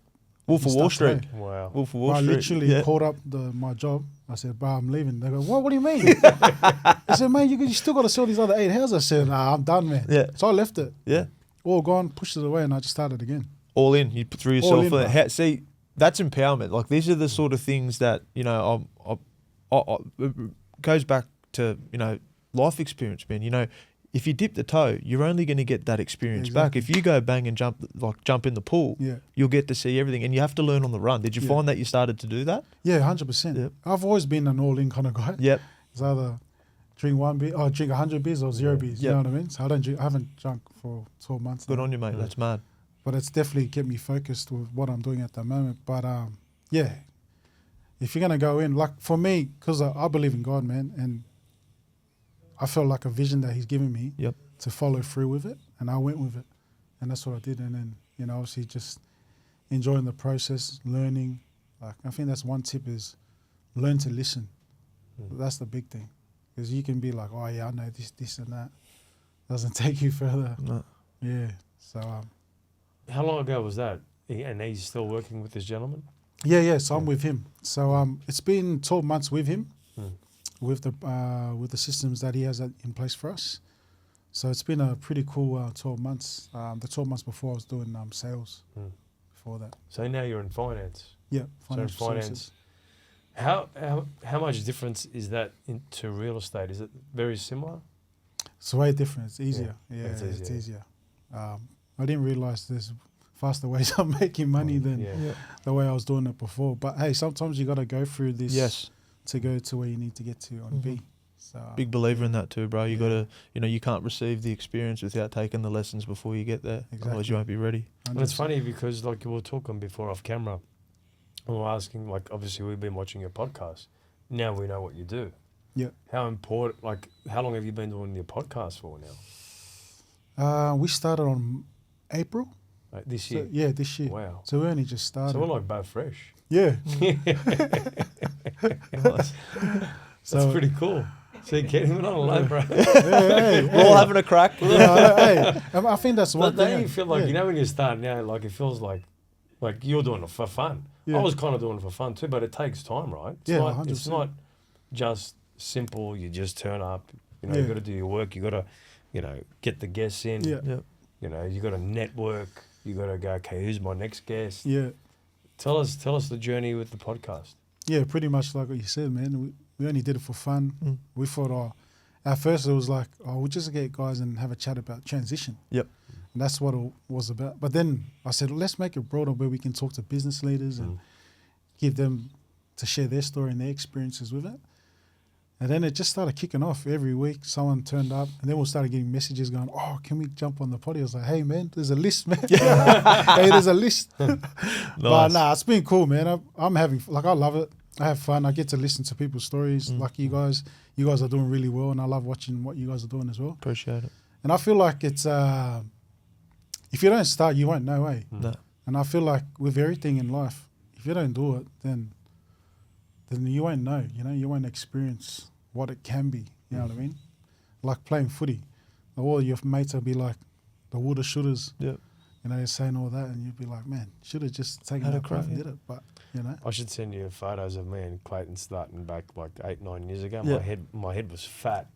Wolf of Wall Street. Today. Wow. Wolf of Wall I Street. literally called up my job. I said, "Bah, I'm leaving." They go, "What do you mean?" I said, "Man, you still got to sell these other 8 houses." I said, "Nah, I'm done, man." Yeah. So I left it. Yeah. All gone, pushed it away, and I just started again. All in. You threw yourself in. bro. See, that's empowerment. Like, these are the sort of things that, you know, it goes back to, you know, life experience, man. You know, if you dip the toe, you're only going to get that experience back. If you go bang and jump in the pool, you'll get to see everything, and you have to learn on the run. Did you find that you started to do that? Yeah, 100%. Yep. I've always been an all-in kind of guy. Yep. It's either drink 1 beer, or drink 100 beers or 0 beers. You know what I mean? So I haven't drunk for 12 months. Good now. on you, mate. That's mad. But it's definitely kept me focused with what I'm doing at the moment. But yeah, if you're gonna go in, like for me, because I believe in God, man, and I felt like a vision that He's given me to follow through with it, and I went with it, and that's what I did. And then, you know, obviously just enjoying the process, learning. Like, I think that's one tip is learn to listen. That's the big thing, because you can be like, oh yeah, I know this and that. Doesn't take you further. No. Yeah. So How long ago was that? And he's still working with this gentleman? yeah. So I'm with him. So it's been 12 months with him, with the systems that he has in place for us. So it's been a pretty cool 12 months. The 12 months before I was doing sales before that. So now you're in finance. Yeah, financial services. How much difference is that into real estate? Is it very similar? It's way different. It's easier. Yeah, Yeah, it's easier. I didn't realize there's faster ways of making money than the way I was doing it before. But hey, sometimes you got to go through this to go to where you need to get to on B. So big believer in that too, bro. You got to, you know, you can't receive the experience without taking the lessons before you get there. Exactly. Otherwise, you won't be ready. And it's funny because, like, we were talking before off camera, and we were asking, like, obviously we've been watching your podcast. Now we know what you do. Yeah. How important, like, how long have you been doing your podcast for now? We started on April. This year? So, yeah, this year. Wow. So we only just started. So we're like both fresh. Yeah. Nice. That's pretty cool. So you get him on a low, bro. Hey, We're all having a crack. hey, I think that's one Don't thing. you feel like, you know, when you're starting out, like, it feels like you're doing it for fun. Yeah. I was kind of doing it for fun too, but it takes time, right? It's 100%. It's not just simple. You just turn up. You know, you got to do your work. You got to, you know, get the guests in. Yeah. You know, you got to network. You got to go, okay, who's my next guest? Yeah. Tell us the journey with the podcast. Yeah, pretty much like what you said, man. We only did it for fun. We thought, at first it was like, we'll just get guys and have a chat about transition. Yep. And that's what it was about. But then I said, let's make it broader where we can talk to business leaders and give them to share their story and their experiences with it. And then it just started kicking off every week. Someone turned up, and then we started getting messages going, "Oh, can we jump on the potty?" I was like, "Hey, man, there's a list, man. Hey, there's a list." But nah, it's been cool, man. I'm having, like, I love it. I have fun. I get to listen to people's stories. Like you guys are doing really well, and I love watching what you guys are doing as well. Appreciate it. And I feel like it's, if you don't start, you won't know, eh? No. And I feel like with everything in life, if you don't do it, then you won't know, you know, you won't experience what it can be, you know what I mean? Like playing footy, all your mates will be like, the woulda shouldas, Yep. you know, they're saying all that, and you'd be like, man, should have just taken Had a that crack crack, and yeah. did it, but, you know. I should send you photos of me and Clayton starting back like 8-9 years ago. Yeah. My head was fat.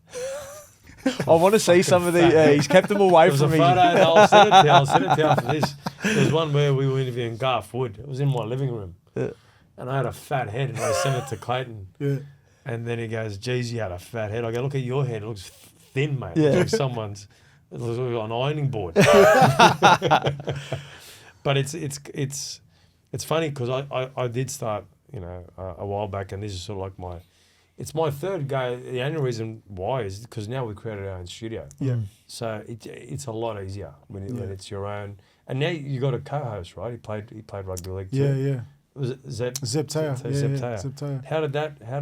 I want to see some of the. He's kept them away There was a from me. photo, and I'll send it to you. I'll send it to you after this. There's one where we were interviewing Garth Wood. It was in my living room. Yeah. And I had a fat head, and I sent it to Clayton. Yeah. And then he goes, "Geez, you had a fat head." I go, "Look at your head. It looks thin, mate. Yeah. It looks like someone's. It looks like an ironing board." But it's funny because I did start, you know, a while back, and this is sort of like it's my third go. The only reason why is because now we created our own studio. Yeah. So it's a lot easier when Yeah. it's your own. And now you got a co-host, right? He played rugby league too. Yeah, yeah. Was it Zeb? Zeb Taya. Zeb Yeah, Taya. Zeb Taya. How did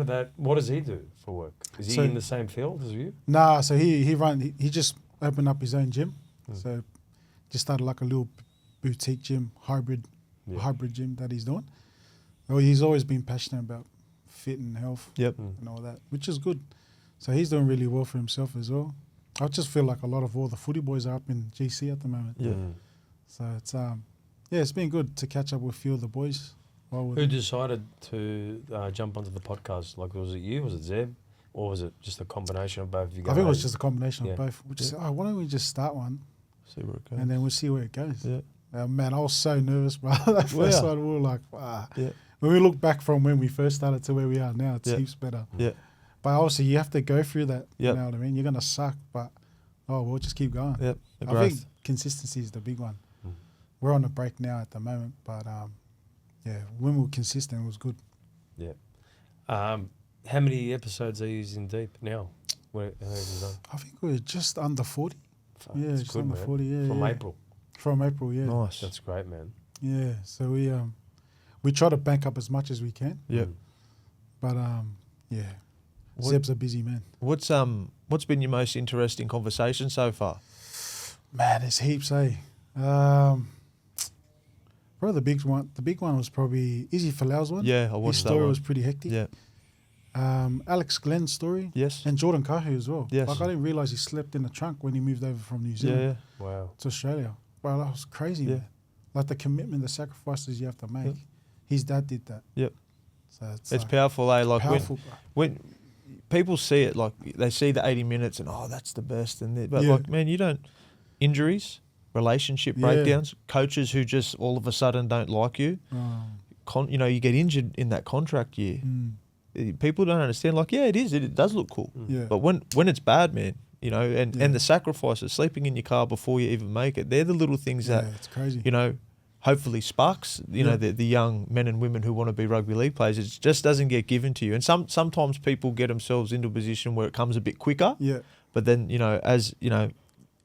that? What does he do for work? Is he So- in the same field as you? Nah, so he just opened up his own gym. So just started like a little boutique gym, hybrid gym that he's doing. Well, he's always been passionate about fit and health Yep. and all that, which is good. So he's doing really well for himself as well. I just feel like a lot of all the footy boys are up in GC at the moment. Yeah. So it's it's been good to catch up with a few of the boys. Who decided to jump onto the podcast? Like, was it you? Was it Zeb? Or was it just a combination of both of you guys? I think it was just a combination Yeah. of both. We just said, why don't we just start one See where it goes. and then we'll see where it goes. Yeah. Man, I was so nervous, bro. That first one, we were like, Yeah. When we look back from when we first started to where we are now, it's Yeah. heaps better. Yeah. But obviously, you have to go through that. Yep. You know what I mean? You're going to suck, but, we'll just keep going. Yep. The I growth. think consistency is the big one. We're on a break now at the moment, but, when we were consistent, it was good. Yeah. How many episodes are you in deep now? How have you done? I think we're just under 40. Fuck, Yeah, that's just good, under man. 40, yeah. From yeah. April. From April, yeah. Nice. That's great, man. Yeah, so we try to bank up as much as we can, Yep. but, What- Zeb's a busy man. What's been your most interesting conversation so far? Man, there's heaps, eh? Probably the big one was probably Izzy Folau's one. Yeah, I His watched that story one. was pretty hectic. Yeah. Alex Glenn's story. Yes. And Jordan Kahu as well. Yes. Like, I didn't realise he slept in the trunk when he moved over from New Yeah. Zealand Yeah. Wow. to Australia. Well, that was crazy, Yeah. man. Like the commitment, the sacrifices you have to make. Yep. His dad did that. Yep. So it's It's like powerful, eh? Like powerful, bro. when people see it, like they see the 80 minutes and that's the best, but Yeah. like, man, you don't injuries, relationship Yeah. breakdowns, coaches who just all of a sudden don't like you. You get injured in that contract year. People don't understand. Like, yeah, it does look cool, Yeah. but when it's bad, man, and the sacrifices, sleeping in your car before you even make it, they're the little things Yeah, that it's crazy. hopefully sparks, the young men and women who want to be rugby league players. It just doesn't get given to you. And sometimes people get themselves into a position where it comes a bit quicker. Yeah. But then,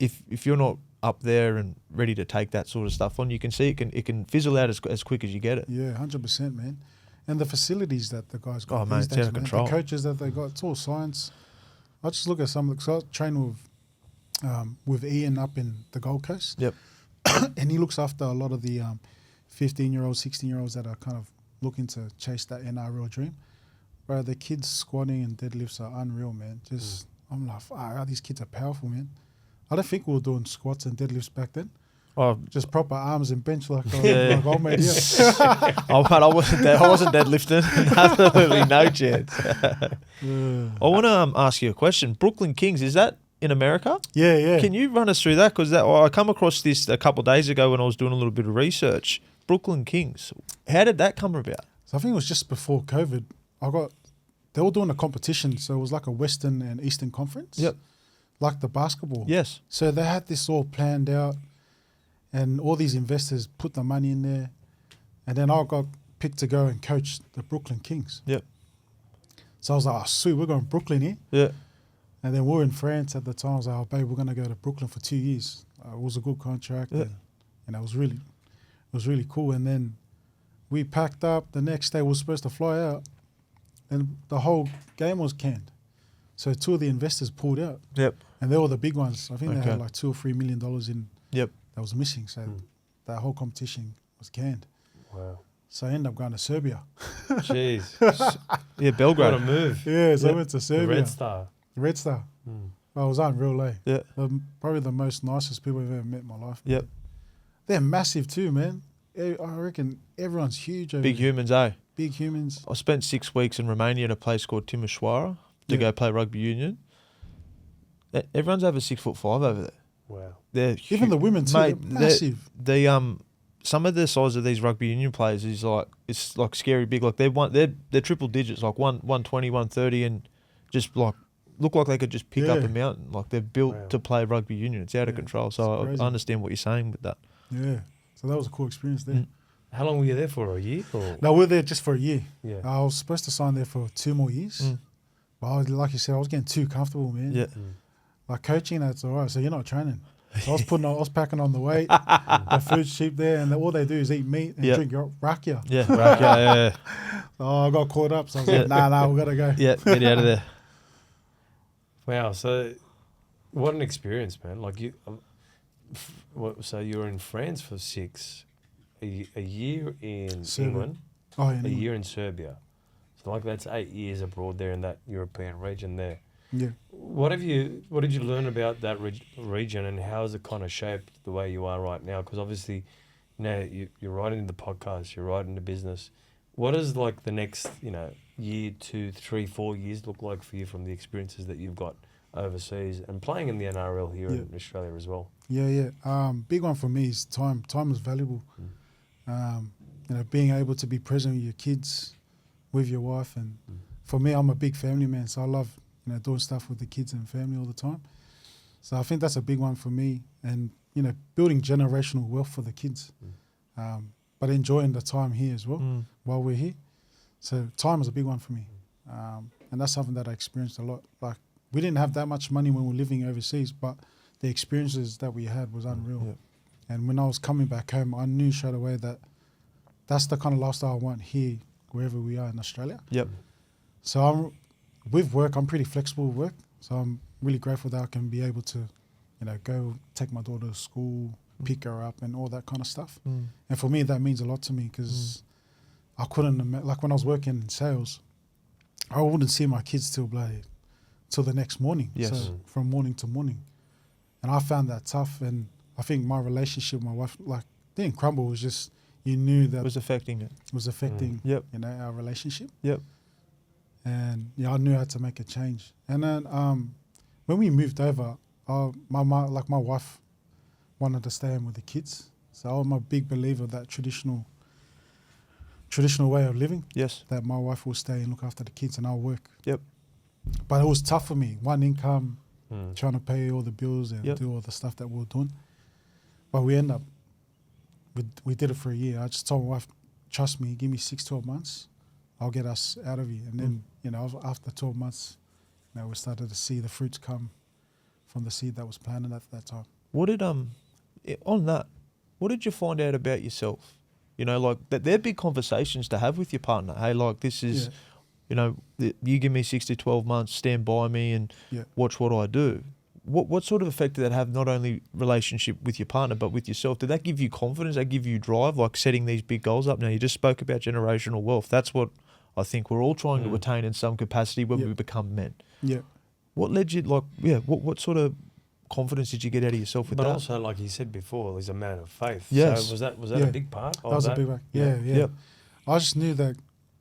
if you're not up there and ready to take that sort of stuff on, you can see it can fizzle out as quick as you get it. Yeah, 100%, man. And the facilities that the guys got. Oh, man, these it's days, out of control. The coaches that they got, it's all science. I just look at some of the, so I train with Ian up in the Gold Coast. Yep. And he looks after a lot of the 15-year-olds, 16-year-olds that are kind of looking to chase that NRL dream. Bro, the kids squatting and deadlifts are unreal, man. I'm like, these kids are powerful, man. I don't think we were doing squats and deadlifts back then. Oh, Just proper arms and bench like Yeah. old mate here. I wasn't deadlifting. Absolutely no chance. I want to ask you a question. Brooklyn Kings, is that in America? Yeah, yeah. Can you run us through that? Because I come across this a couple of days ago when I was doing a little bit of research. Brooklyn Kings. How did that come about? So I think it was just before COVID. They were doing a competition, so it was like a Western and Eastern conference. Yep. Like the basketball. Yes. So they had this all planned out, and all these investors put the money in there, and then I got picked to go and coach the Brooklyn Kings. Yep. So I was like, oh, sweet, we're going to Brooklyn here. Yeah. And then we were in France at the time. I was like, oh, babe, we're going to go to Brooklyn for 2 years. It was a good contract. Yeah. And it was really cool. And then we packed up. The next day we were supposed to fly out. And the whole game was canned. So 2 of the investors pulled out. Yep. And they were the big ones. I think they Okay. had like $2 or $3 million in Yep. that was missing. So that whole competition was canned. Wow. So I ended up going to Serbia. Jeez. Yeah, What a Belgrade. move. Yeah, so I Yep. went to The Serbia. Red Star. Red Star. Mm. I was unreal, eh? Yeah. Probably the most nicest people I've ever met in my life. Yep. They're massive too, man. I reckon everyone's huge over Big there. humans, eh? Big humans. I spent 6 weeks in Romania at a place called Timișoara to go play rugby union. Everyone's over 6'5" over there. Wow. They're Even the women too, mate, they're massive. They some of the size of these rugby union players is like it's like scary big. Like they're triple digits, like 120, 130, and just like look like they could just pick up Yeah. a mountain. Like they're built Wow. to play rugby union. It's out of Yeah, control. it's So crazy. I understand what you're saying with that. Yeah. So that was a cool experience there. Mm. How long were you there for? A year? Or? No, we were there just for a year. Yeah. I was supposed to sign there for 2 more years. Mm. But like you said, I was getting too comfortable, man. Yeah. Like coaching, that's all right. So you're not training. So I was packing on the weight. The food's cheap there, and all they do is eat meat and Yeah. drink rakia. Yeah, right, yeah. Oh, I got caught up. So I was like, nah, we gotta go. Yeah, get out of there. Wow. So, what an experience, man. Like you, so you were in France for 6, a year in Serbia. England, Oh, yeah. a England. year in Serbia. So like that's 8 years abroad there in that European region there. Yeah. What did you learn about that region, and how has it kind of shaped the way you are right now? Because obviously, you're right into the podcast, you're right into business. What does like the next, year, 2, 3, 4 years look like for you from the experiences that you've got overseas and playing in the NRL here in Australia as well? Yeah. Big one for me is time. Time is valuable. Being able to be present with your kids, with your wife, and for me, I'm a big family man, so I love doing stuff with the kids and family all the time. So I think that's a big one for me, and building generational wealth for the kids, but enjoying the time here as well while we're here. So time is a big one for me, and that's something that I experienced a lot. Like we didn't have that much money when we were living overseas, but the experiences that we had was unreal. Yeah. And when I was coming back home, I knew straight away that that's the kind of lifestyle I want here, wherever we are in Australia. Yep. So with work, I'm pretty flexible with work. So I'm really grateful that I can be able to, go take my daughter to school, pick her up and all that kind of stuff. And for me, that means a lot to me because I couldn't, like when I was working in sales, I wouldn't see my kids till the next morning. Yes. So from morning to morning. And I found that tough. And I think my relationship with my wife, didn't crumble. It was just, you knew that It was affecting it. was affecting, Yep. our relationship. Yep. And I knew I had to make a change. And then when we moved over, my wife wanted to stay home with the kids. So I'm a big believer of that traditional way of living. Yes. That my wife will stay and look after the kids and I'll work. Yep. But it was tough for me. One income, trying to pay all the bills and Yep. do all the stuff that we were doing. But we did it for a year. I just told my wife, trust me, give me 6-12 months. I'll get us out of here. And then, after 12 months, we started to see the fruits come from the seed that was planted at that time. What did on that? What did you find out about yourself? Like that they're big conversations to have with your partner. Hey, like this is, you give me 6 to 12 months, stand by me and watch what I do. What sort of effect did that have, not only relationship with your partner, but with yourself? Did that give you confidence? Did that give you drive, like setting these big goals up? Now, you just spoke about generational wealth. That's what I think we're all trying to attain in some capacity when we become men. Yeah. What led you, what sort of confidence did you get out of yourself with But that? also, like you said before, he's a man of faith. Yes. So was that a big part of That was that? a big one. Yeah. Yeah. Yep. I just knew that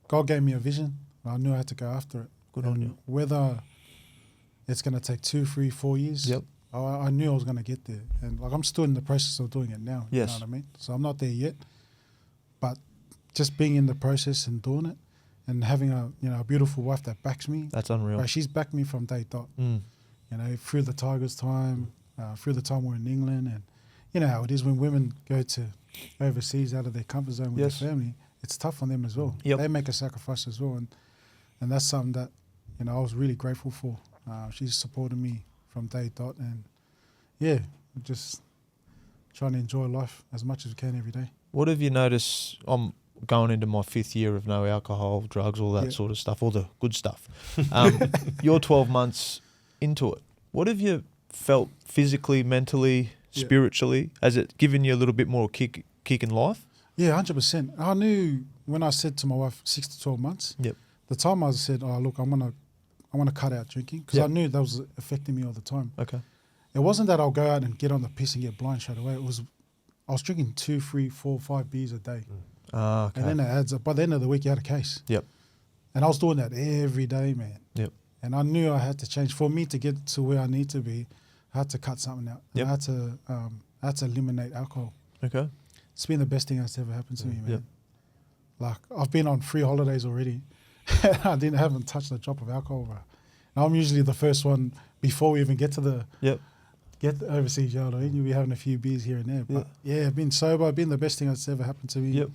God gave me a vision. I knew I had to go after it. Good on you. Whether it's going to take 2, 3, 4 years, Yep. I knew I was going to get there. And I'm still in the process of doing it now. Yes. You know what I mean? So I'm not there yet. But just being in the process and doing it and having a beautiful wife that backs me. That's unreal. Right, she's backed me from day dot. Through the Tigers time, through the time we're in England. And you know how it is when women go to overseas out of their comfort zone with Yes. their family. It's tough on them as well. Yep. They make a sacrifice as well. And that's something that you know, I was really grateful for. She's supported me from day dot, and yeah, just trying to enjoy life as much as we can every day. What have you noticed? I'm going into my 5th year of no alcohol, drugs, all that sort of stuff, all the good stuff. You're 12 months into it. What have you felt physically, mentally, spiritually? Has it given you a little bit more kick in life? Yeah, 100%. I knew when I said to my wife 6 to 12 months, the time I said, oh, look, I want to cut out drinking, because I knew that was affecting me all the time. Okay. It wasn't that I'll go out and get on the piss and get blind straight away. I was drinking 2, 3, 4, 5 beers a day. Okay. And then it adds up. By the end of the week, you had a case. Yep. And I was doing that every day, man. Yep. And I knew I had to change. For me to get to where I need to be, I had to cut something out. Yep. I had to eliminate alcohol. Okay. It's been the best thing that's ever happened to me, man. Yep. Like, I've been on 3 holidays already. I haven't touched a drop of alcohol, bro. And I'm usually the first one before we even get to the overseas, you know what I mean? You'll be having a few beers here and there. But yeah, being sober, been the best thing that's ever happened to me. Yep.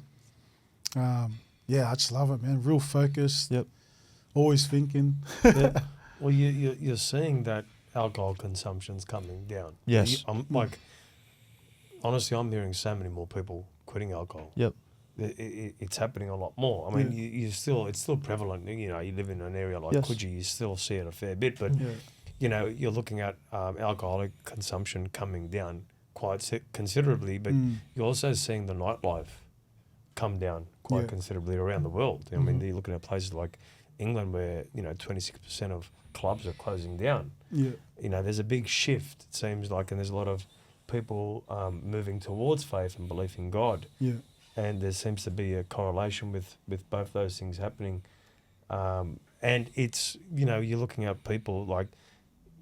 Yeah, I just love it, man. Real focused. Yep. Always thinking. Well, you're seeing that alcohol consumption's coming down. Yes. I'm honestly, I'm hearing so many more people quitting alcohol. Yep. It's happening a lot more. I mean, it's still prevalent. You know, you live in an area like Coogee, you still see it a fair bit, but you know, you're looking at alcoholic consumption coming down quite considerably, but you're also seeing the nightlife come down quite considerably around the world. I mean, you're looking at places like England where, you know, 26% of clubs are closing down. Yeah. You know, there's a big shift, it seems like, and there's a lot of people moving towards faith and belief in God. Yeah. And there seems to be a correlation with both those things happening. And it's, you know, you're looking at people like,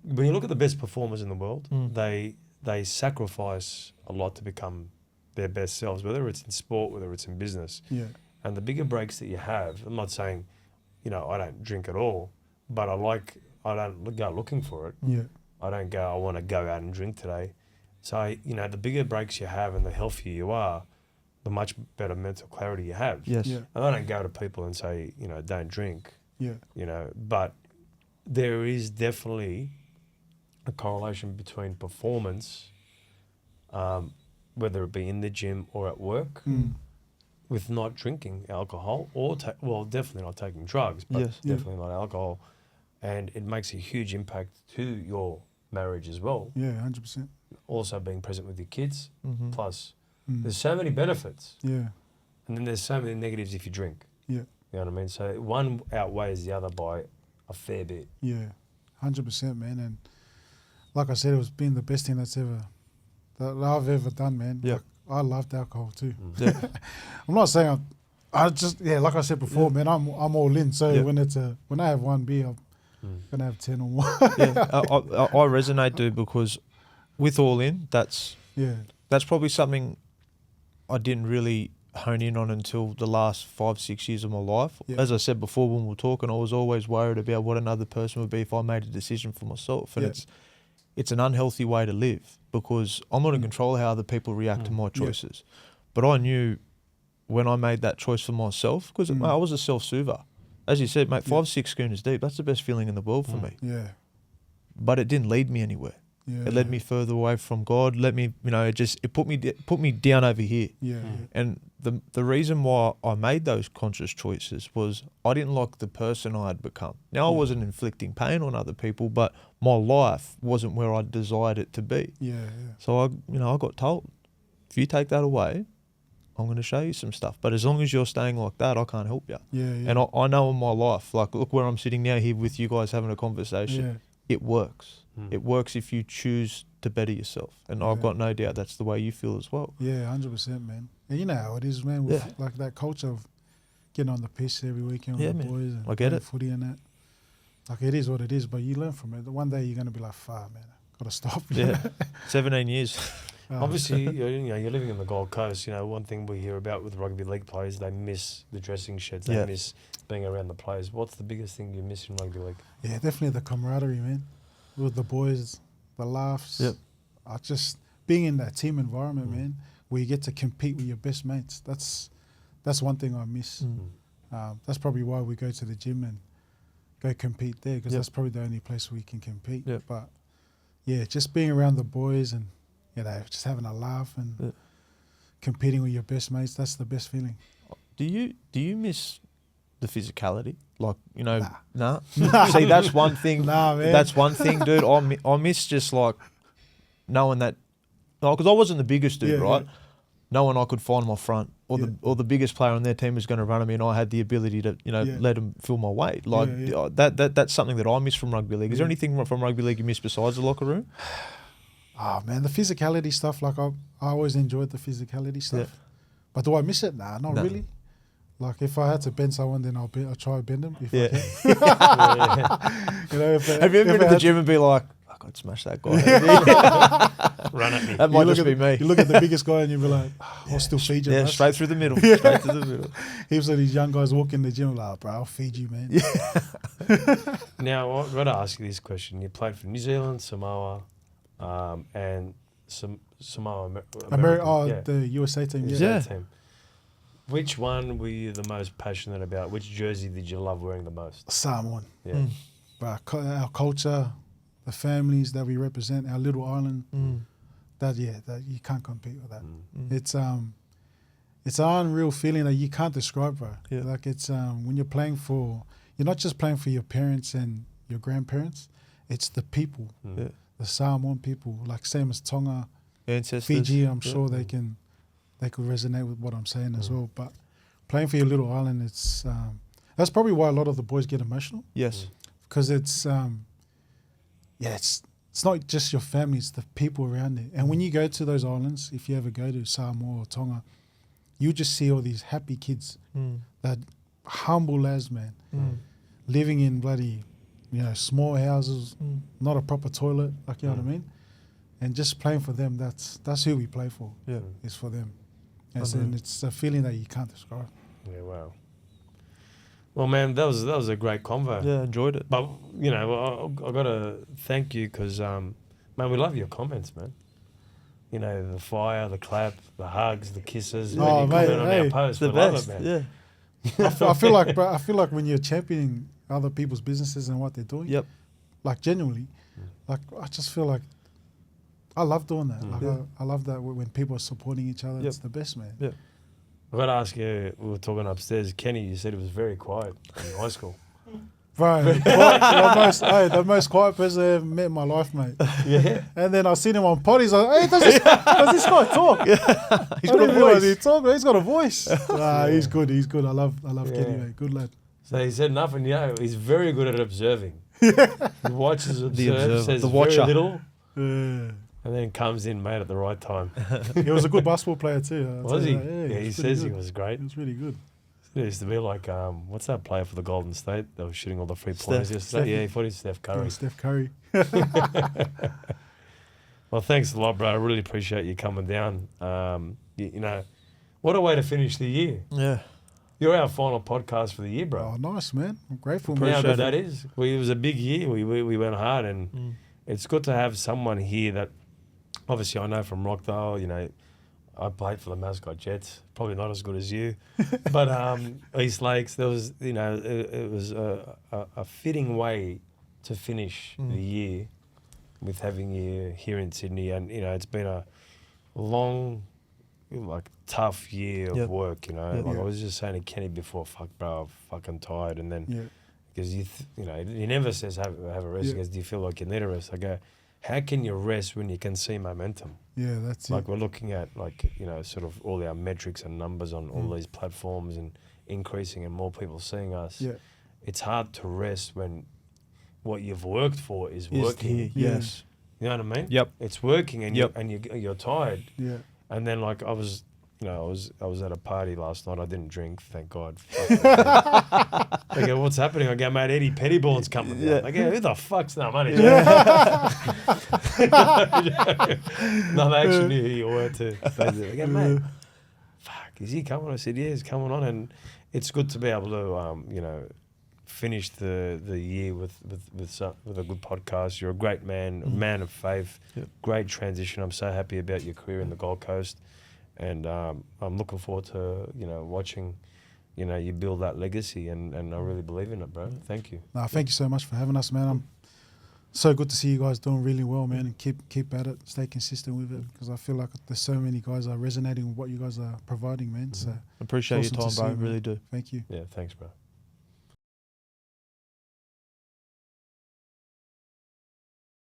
when you look at the best performers in the world, they sacrifice a lot to become their best selves, whether it's in sport, whether it's in business. Yeah. And the bigger breaks that you have, I'm not saying, you know, I don't drink at all, but I don't go looking for it. Yeah. I don't go, I want to go out and drink today. So, you know, the bigger breaks you have and the healthier you are, the much better mental clarity you have. Yes. Yeah. And I don't go to people and say, you know, don't drink. Yeah. You know, but there is definitely a correlation between performance, whether it be in the gym or at work, with not drinking alcohol or, definitely not taking drugs, but definitely not alcohol. And it makes a huge impact to your marriage as well. Yeah, 100%. Also being present with your kids, plus there's so many benefits. Yeah. And then there's so many negatives if you drink. Yeah. You know what I mean? So one outweighs the other by a fair bit. Yeah, 100%, man. And like I said, it was been the best thing that I've ever done, man. Yeah. Like, I loved alcohol too. Yeah. I'm not saying I just like I said before, man. I'm all in. So when I have one beer, I'm gonna have 10 or more. I resonate, dude, because with all in, that's probably something I didn't really hone in on until the last 5-6 years of my life. Yeah. As I said before when we were talking, I was always worried about what another person would be if I made a decision for myself, and it's an unhealthy way to live, because I'm not in control of how other people react to my choices. But I knew when I made that choice for myself, because I was a self-soother. As you said, mate, 5-6 schooners deep, that's the best feeling in the world for me. Yeah. But it didn't lead me anywhere. Yeah. It led me further away from God. Let me, you know, it put me down over here. Yeah. And the reason why I made those conscious choices was I didn't like the person I had become. Now I wasn't inflicting pain on other people, but my life wasn't where I desired it to be. Yeah. So I got told, if you take that away, I'm going to show you some stuff. But as long as you're staying like that, I can't help you. Yeah. And I know in my life, like, look where I'm sitting now here with you guys having a conversation. Yeah. It works. It works if you choose to better yourself. And I've got no doubt that's the way you feel as well. Yeah, 100%, man. And you know how it is, man, with like that culture of getting on the piss every weekend with the boys and I get it. Footy and that. Like, it is what it is, but you learn from it. One day you're going to be like, man, got to stop. Yeah, 17 years. Obviously, you're living in the Gold Coast. You know, one thing we hear about with rugby league players, they miss the dressing sheds. They miss being around the players. What's the biggest thing you miss in rugby league? Yeah, definitely the camaraderie, man. With the boys, the laughs. Yep. Just being in that team environment, man, where you get to compete with your best mates. That's one thing I miss. That's probably why we go to the gym and go compete there because Yep. that's probably the only place where you can compete. Yep. But yeah, just being around the boys and just having a laugh and Yep. competing with your best mates, that's the best feeling. Do you miss the physicality? Like, nah. Nah. See, that's one thing. Nah, man. That's one thing, dude. I miss just like knowing that, because I wasn't the biggest dude, Yeah, right? yeah. Knowing I could find my front, or Yeah. the biggest player on their team was going to run at me, and I had the ability to Yeah. let them fill my weight. Like Yeah, that's something that I miss from rugby league. Is there Yeah. anything from rugby league you miss besides the locker room? Oh man, the physicality stuff. Like I always enjoyed the physicality stuff. Yeah. But do I miss it? Nah, not No. really. Like if I had to bend someone, then I'll try to bend them. If I Yeah. can. Have you ever been to the gym and be like, I could smash that guy? Run at me. That might just be me. You look at the biggest guy and you'll be like, I'll still feed you. Yeah, bro." straight through the middle. Straight to the middle. Heaps of these young guys walk in the gym like, bro, I'll feed you, man. Now, I've got to ask you this question. You played for New Zealand, Samoa, and Samoa America. Yeah. The USA team. USA Yeah. team. Which one were you the most passionate about? Which jersey did you love wearing the most? Samoan. Yeah. Mm. But our culture, the families that we represent, our little island, that you can't compete with that. Mm. It's an unreal feeling that you can't describe, bro. Yeah. Like it's when you're not just playing for your parents and your grandparents, it's the people, Mm. Yeah. the Samoan people, like same as Tonga, Ancestors. Fiji. I'm Yeah. sure they could resonate with what I'm saying as well. But playing for your little island, it's that's probably why a lot of the boys get emotional, Yes. because it's not just your family, it's the people around it. And when you go to those islands, if you ever go to Samoa or Tonga, you just see all these happy kids, that humble lads, man, living in bloody, small houses, not a proper toilet, like, you know what I mean? And just playing for them, that's who we play for, Yeah. is for them. And it's a feeling that you can't describe. Yeah, wow. Well, man, that was a great convo. Yeah, enjoyed it. But, I got to thank you because, man, we love your comments, man. The fire, the clap, the hugs, the kisses. When Oh, you mate, comment on hey. our posts, The we love best. it, man. Yeah. I feel like, bro, when you're championing other people's businesses and what they're doing, Yep. like genuinely, like I just feel like I love doing that. Like Yeah. I love that when people are supporting each other. Yep. It's the best, man. Yeah. I've got to ask you, we were talking upstairs, Kenny, you said he was very quiet in high school. Bro, the most quiet person I ever met in my life, mate. Yeah. And then I seen him on pod. He's like, "Hey, does this guy talk? He's got a voice. He talk. He's got a voice. He's good. He's good. I love Kenny, mate. Good lad. So he said nothing, he's very good at observing. He watches, observes, says the watcher. very little, Yeah. and then comes in, mate, at the right time. He was a good basketball player too. I'll Was tell he? you Yeah, that. he was says pretty he good. was great. He was really good. It used to be like, what's that player for the Golden State? They were shooting all the free pointers Steph. yesterday. Yeah, he thought he was Steph Curry. Yeah, Steph Curry. Well, thanks a lot, bro. I really appreciate you coming down. What a way to finish the year. Yeah. You're our final podcast for the year, bro. Oh, nice, man. I'm grateful, How man. good that is. It was a big year. We went hard, and it's good to have someone here that, obviously, I know from Rockdale. I played for the Mascot Jets. Probably not as good as you, but East Lakes. There was, it was a fitting way to finish the year with having you here in Sydney, and it's been a long, tough year of Yep. work. Yep. I was just saying to Kenny before, fuck, bro, I'm fucking tired, and then. Yeah. Because he never says have a rest. Yeah. He goes, do you feel like you need a rest? I go, how can you rest when you can see momentum? Yeah, that's Like it. we're looking at sort of all our metrics and numbers on all these platforms and increasing and more people seeing us. Yeah. It's hard to rest when what you've worked for is Is working. here, Yeah. Yes. You know what I mean? Yep. It's working and Yep. you're tired. Yeah. And then I was at a party last night. I didn't drink, thank God. I go, what's happening? I go, mate, Eddy Pettybourne's coming. Yeah. Yeah. I go, who the fuck's no money? No, they actually knew who you were too. They go, mate, fuck, is he coming? I said, yeah, he's coming on. And it's good to be able to, finish the year with a good podcast. You're a great man, a man of faith. Yep. Great transition. I'm so happy about your career in the Gold Coast. And I'm looking forward to, watching you know, you build that legacy, and I really believe in it, bro. Thank you. Nah, thank you so much for having us, man. I'm so good to see you guys doing really well, man, and keep at it, stay consistent with it, because I feel like there's so many guys are resonating with what you guys are providing, man. So Appreciate it's your awesome time, to bro. see, Really do. thank you. Yeah, thanks, bro.